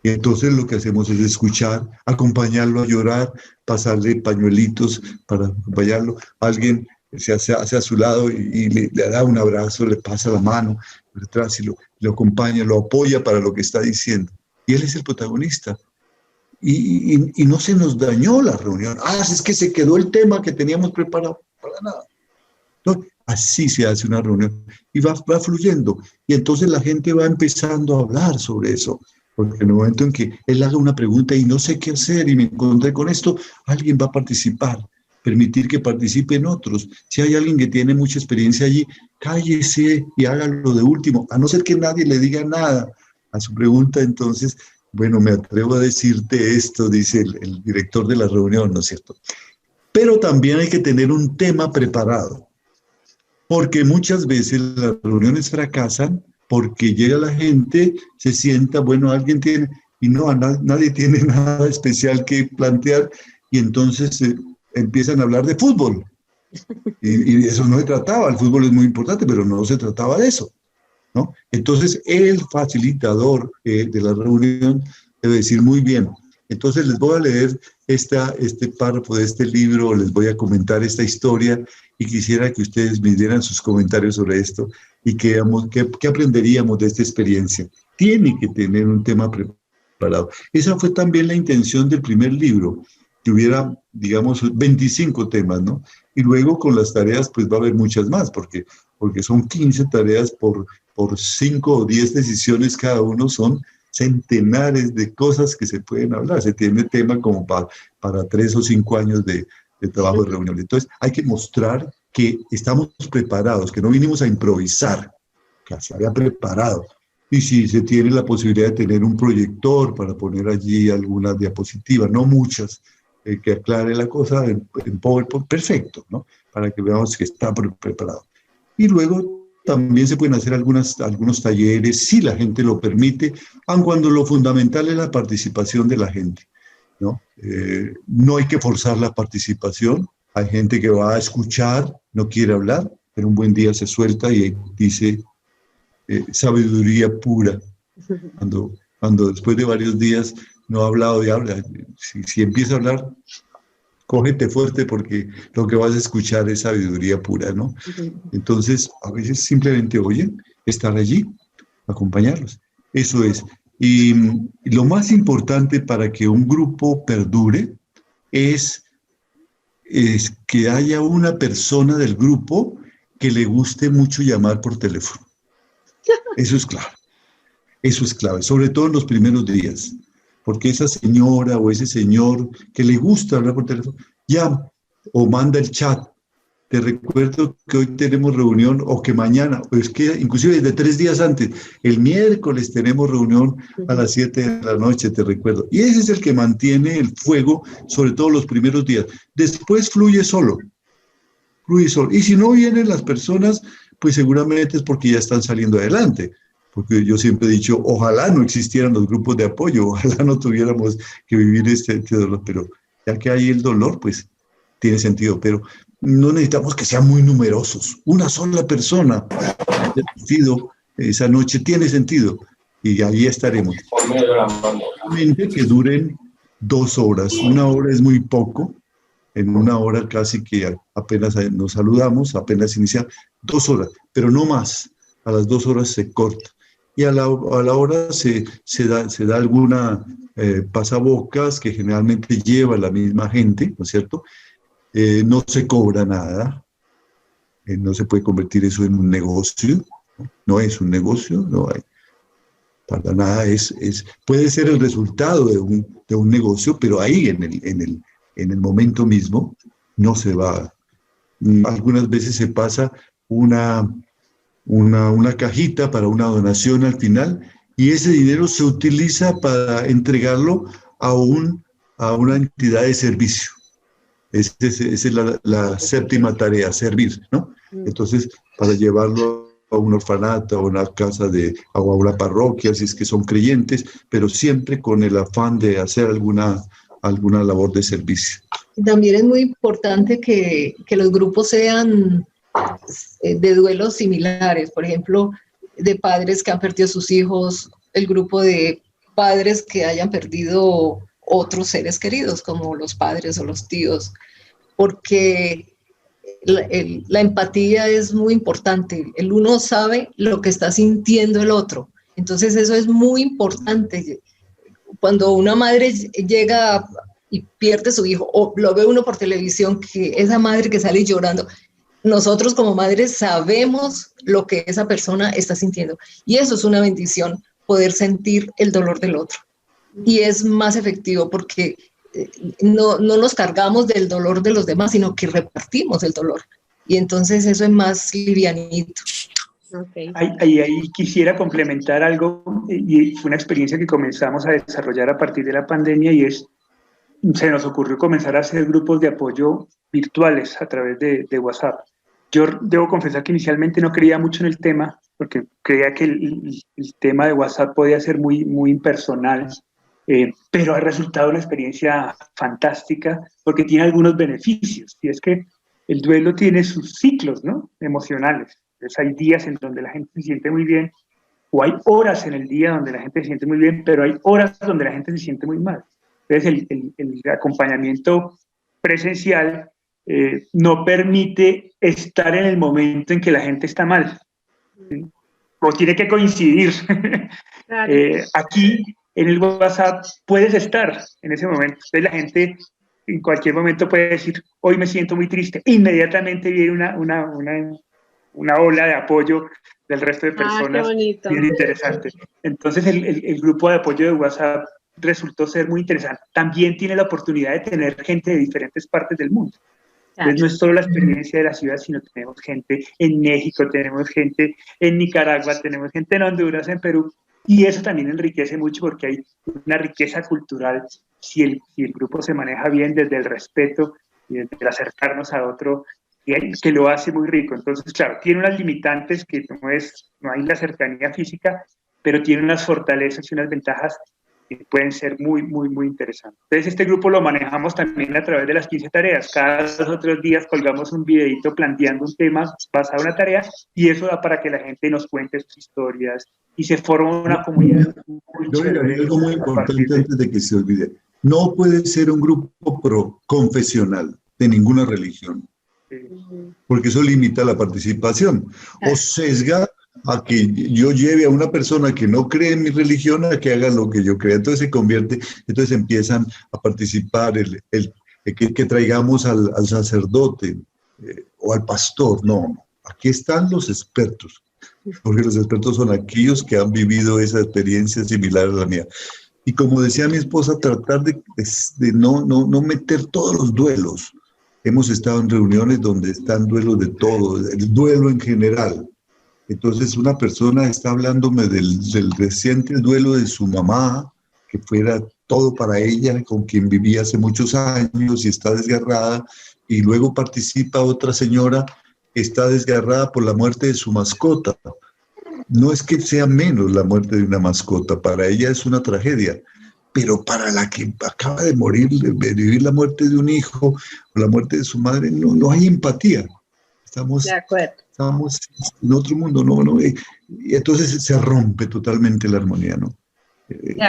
Y entonces lo que hacemos es escuchar, acompañarlo a llorar, pasarle pañuelitos para acompañarlo. Alguien se hace a su lado y le da un abrazo, le pasa la mano detrás y lo acompaña, lo apoya para lo que está diciendo. Y él es el protagonista. Y no se nos dañó la reunión. Es que se quedó el tema que teníamos preparado. Para nada. No, así se hace una reunión y va fluyendo. Y entonces la gente va empezando a hablar sobre eso. Porque en el momento en que él haga una pregunta y no sé qué hacer y me encontré con esto, alguien va a participar. permitir que participen otros. Si hay alguien que tiene mucha experiencia allí, cállese y hágalo de último, a no ser que nadie le diga nada a su pregunta. Entonces, bueno, me atrevo a decirte esto, dice el director de la reunión, ¿no es cierto? Pero también hay que tener un tema preparado, porque muchas veces las reuniones fracasan porque llega la gente, se sienta, bueno, alguien tiene, y no, nadie tiene nada especial que plantear, y entonces empiezan a hablar de fútbol. Y eso no se trataba, el fútbol es muy importante, pero no se trataba de eso, ¿no? Entonces, el facilitador de la reunión debe decir, muy bien, entonces les voy a leer este párrafo de este libro, les voy a comentar esta historia, y quisiera que ustedes me dieran sus comentarios sobre esto, y que aprenderíamos de esta experiencia. Tiene que tener un tema preparado. Esa fue también la intención del primer libro, que hubiera, digamos, 25 temas, ¿no? Y luego con las tareas, pues va a haber muchas más, porque son 15 tareas por 5 o 10 decisiones cada uno, son centenares de cosas que se pueden hablar. Se tiene tema como para 3 o 5 años de trabajo de reunión. Entonces, hay que mostrar que estamos preparados, que no vinimos a improvisar, que se había preparado. Y si se tiene la posibilidad de tener un proyector para poner allí algunas diapositivas, no muchas, que aclare la cosa en PowerPoint, perfecto, ¿no? Para que veamos que está preparado. Y luego también se pueden hacer algunos talleres, si la gente lo permite, aun cuando lo fundamental es la participación de la gente, ¿no? No hay que forzar la participación. Hay gente que va a escuchar, no quiere hablar, pero un buen día se suelta y dice sabiduría pura. Cuando después de varios días no ha hablado y habla, si empieza a hablar, cógete fuerte porque lo que vas a escuchar es sabiduría pura, ¿no? Entonces, a veces simplemente oyen, estar allí, acompañarlos. Eso es. Y lo más importante para que un grupo perdure es que haya una persona del grupo que le guste mucho llamar por teléfono. Eso es clave. Eso es clave, sobre todo en los primeros días. Porque esa señora o ese señor que le gusta hablar por teléfono, llama o manda el chat. Te recuerdo que hoy tenemos reunión o que mañana, o es que inclusive desde 3 días antes, el miércoles tenemos reunión a las 7 de la noche, te recuerdo. Y ese es el que mantiene el fuego, sobre todo los primeros días. Después fluye solo. Y si no vienen las personas, pues seguramente es porque ya están saliendo adelante. Porque yo siempre he dicho, ojalá no existieran los grupos de apoyo, ojalá no tuviéramos que vivir este dolor, pero ya que hay el dolor, pues tiene sentido, pero no necesitamos que sean muy numerosos. Una sola persona esa noche tiene sentido y ahí estaremos. Solamente que duren 2 horas. 1 hora es muy poco. En 1 hora casi que apenas nos saludamos, apenas iniciamos. 2 horas, pero no más. A las 2 horas se corta. Y a la hora se da alguna pasabocas que generalmente lleva la misma gente, ¿no es cierto? No se cobra nada, no se puede convertir eso en un negocio, no es un negocio, no hay, para nada, puede ser el resultado de un negocio, pero ahí en el momento mismo no se va. Algunas veces se pasa una cajita para una donación al final y ese dinero se utiliza para entregarlo a una entidad de servicio. Esa es la séptima tarea, servir, ¿no? Entonces, para llevarlo a un orfanato, a una casa o a una parroquia, si es que son creyentes, pero siempre con el afán de hacer alguna labor de servicio. También es muy importante que los grupos sean de duelos similares, por ejemplo, de padres que han perdido a sus hijos, el grupo de padres que hayan perdido otros seres queridos, como los padres o los tíos, porque la empatía es muy importante. El uno sabe lo que está sintiendo el otro, entonces eso es muy importante. Cuando una madre llega y pierde a su hijo, o lo ve uno por televisión, que esa madre que sale llorando, nosotros como madres sabemos lo que esa persona está sintiendo, y eso es una bendición, poder sentir el dolor del otro. Y es más efectivo porque no nos cargamos del dolor de los demás, sino que repartimos el dolor. Y entonces eso es más livianito. Okay. Ahí quisiera complementar algo, y fue una experiencia que comenzamos a desarrollar a partir de la pandemia, y se nos ocurrió comenzar a hacer grupos de apoyo virtuales a través de WhatsApp. Yo debo confesar que inicialmente no creía mucho en el tema, porque creía que el tema de WhatsApp podía ser muy, muy impersonal, pero ha resultado una experiencia fantástica porque tiene algunos beneficios, y es que el duelo tiene sus ciclos, ¿no?, emocionales. Entonces hay días en donde la gente se siente muy bien, o hay horas en el día donde la gente se siente muy bien, pero hay horas donde la gente se siente muy mal. Entonces el acompañamiento presencial no permite estar en el momento en que la gente está mal, ¿sí? O tiene que coincidir. Claro. Aquí en el WhatsApp puedes estar en ese momento. Entonces la gente en cualquier momento puede decir, hoy me siento muy triste. Inmediatamente viene una ola de apoyo del resto de personas. Qué bonito. Bien interesante. Entonces el grupo de apoyo de WhatsApp resultó ser muy interesante. También tiene la oportunidad de tener gente de diferentes partes del mundo. Claro. Entonces no es solo la experiencia de la ciudad, sino tenemos gente en México, tenemos gente en Nicaragua, tenemos gente en Honduras, en Perú, y eso también enriquece mucho porque hay una riqueza cultural si el grupo se maneja bien desde el respeto y desde el acercarnos a otro, que lo hace muy rico. Entonces, claro, tiene unas limitantes que no hay la cercanía física, pero tiene unas fortalezas y unas ventajas que pueden ser muy, muy, muy interesantes. Entonces, este grupo lo manejamos también a través de las 15 tareas. Cada 2 o 3 días colgamos un videito planteando un tema basado en una tarea, y eso da para que la gente nos cuente sus historias y se forma una comunidad muy chévere. Hay algo muy importante antes de que se olvide. No puede ser un grupo confesional de ninguna religión, porque eso limita la participación o sesga a que yo lleve a una persona que no cree en mi religión a que haga lo que yo crea. Entonces entonces empiezan a participar que traigamos al sacerdote o al pastor. No, aquí están los expertos, porque los expertos son aquellos que han vivido esa experiencia similar a la mía. Y como decía mi esposa, tratar de no meter todos los duelos. Hemos estado en reuniones donde están duelos de todo, el duelo en general. Entonces una persona está hablándome del reciente duelo de su mamá, que fuera todo para ella, con quien vivía hace muchos años y está desgarrada, y luego participa otra señora que está desgarrada por la muerte de su mascota. No es que sea menos la muerte de una mascota, para ella es una tragedia, pero para la que acaba de morir, de vivir la muerte de un hijo o la muerte de su madre, no hay empatía. Estamos en otro mundo, y entonces se rompe totalmente la armonía, ¿no?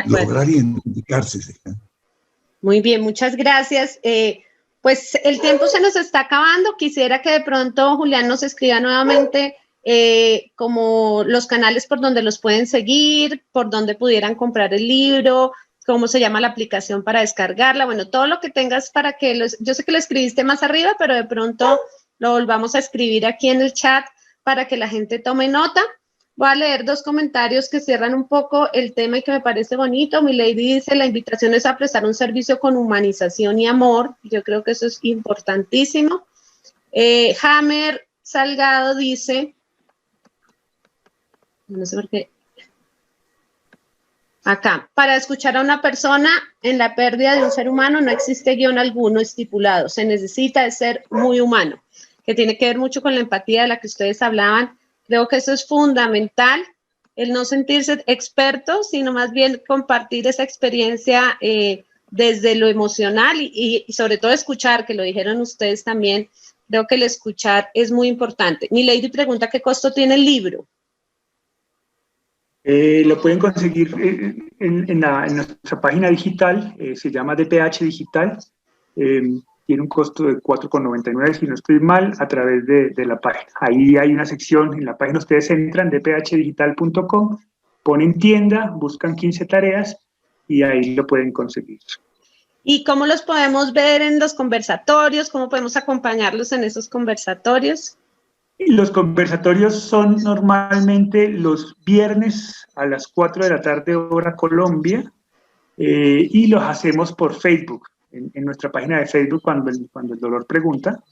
Lograr identificarse. Muy bien, muchas gracias. Pues el tiempo se nos está acabando. Quisiera que de pronto Julián nos escriba nuevamente como los canales por donde los pueden seguir, por donde pudieran comprar el libro, cómo se llama la aplicación para descargarla, bueno, todo lo que tengas para que yo sé que lo escribiste más arriba, pero de pronto lo volvamos a escribir aquí en el chat para que la gente tome nota. Voy a leer 2 comentarios que cierran un poco el tema y que me parece bonito. Mi lady dice, la invitación es a prestar un servicio con humanización y amor. Yo creo que eso es importantísimo. Hammer Salgado dice, no sé por qué, acá, para escuchar a una persona en la pérdida de un ser humano no existe guión alguno estipulado. Se necesita de ser muy humano, que tiene que ver mucho con la empatía de la que ustedes hablaban. Creo que eso es fundamental, el no sentirse experto, sino más bien compartir esa experiencia desde lo emocional y sobre todo escuchar, que lo dijeron ustedes también. Creo que el escuchar es muy importante. Mi lady pregunta qué costo tiene el libro. Lo pueden conseguir en nuestra página digital, se llama DPH Digital. Tiene un costo de $4,99, si no estoy mal, a través de la página. Ahí hay una sección, en la página ustedes entran, dphdigital.com, ponen tienda, buscan 15 tareas y ahí lo pueden conseguir. ¿Y cómo los podemos ver en los conversatorios? ¿Cómo podemos acompañarlos en esos conversatorios? Los conversatorios son normalmente los viernes a las 4 de la tarde, hora Colombia, y los hacemos por Facebook. en nuestra página de Facebook cuando el duelo pregunta,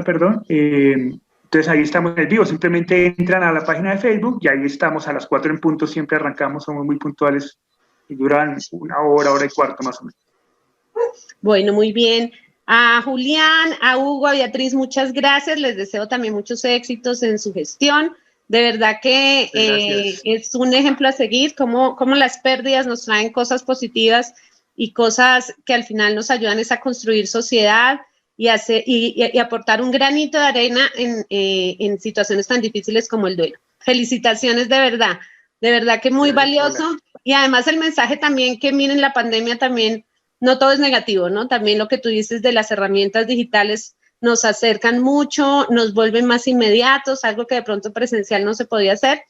perdón. Entonces ahí estamos en el vivo, simplemente entran a la página de Facebook y ahí estamos a las 4 en punto, siempre arrancamos, somos muy puntuales y duran 1 hora, 1 hora y cuarto más o menos. Bueno, muy bien. A Julián, a Hugo, a Beatriz, muchas gracias. Les deseo también muchos éxitos en su gestión. De verdad que es un ejemplo a seguir, cómo las pérdidas nos traen cosas positivas y cosas que al final nos ayudan a construir sociedad y aportar un granito de arena en situaciones tan difíciles como el duelo. Felicitaciones de verdad que muy valioso. Y además el mensaje también que miren la pandemia también, no todo es negativo, ¿no? También lo que tú dices de las herramientas digitales nos acercan mucho, nos vuelven más inmediatos, algo que de pronto presencial no se podía hacer,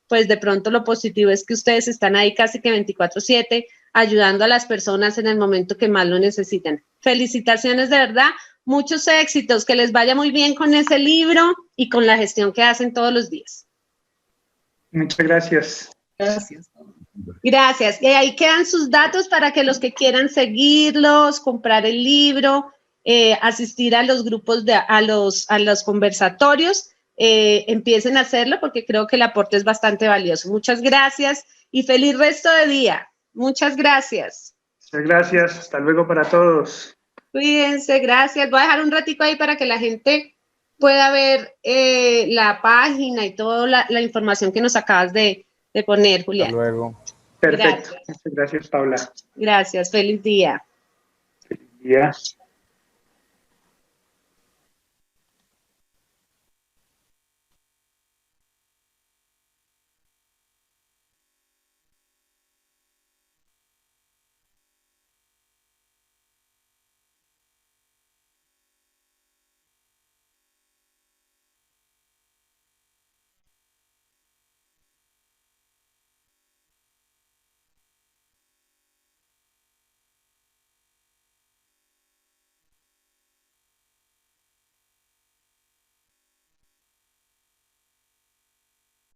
pues de pronto lo positivo es que ustedes están ahí casi que 24/7 ayudando a las personas en el momento que más lo necesitan. Felicitaciones de verdad, muchos éxitos, que les vaya muy bien con ese libro y con la gestión que hacen todos los días. Muchas gracias. Gracias. Gracias. Y ahí quedan sus datos para que los que quieran seguirlos, comprar el libro, asistir a los grupos, a los conversatorios, empiecen a hacerlo porque creo que el aporte es bastante valioso. Muchas gracias y feliz resto de día. Muchas gracias. Muchas gracias. Hasta luego para todos. Cuídense, gracias. Voy a dejar un ratico ahí para que la gente pueda ver la página y toda la información que nos acabas de poner, Julián. Hasta luego. Perfecto. Gracias, Paula. Gracias. Feliz día. Feliz día.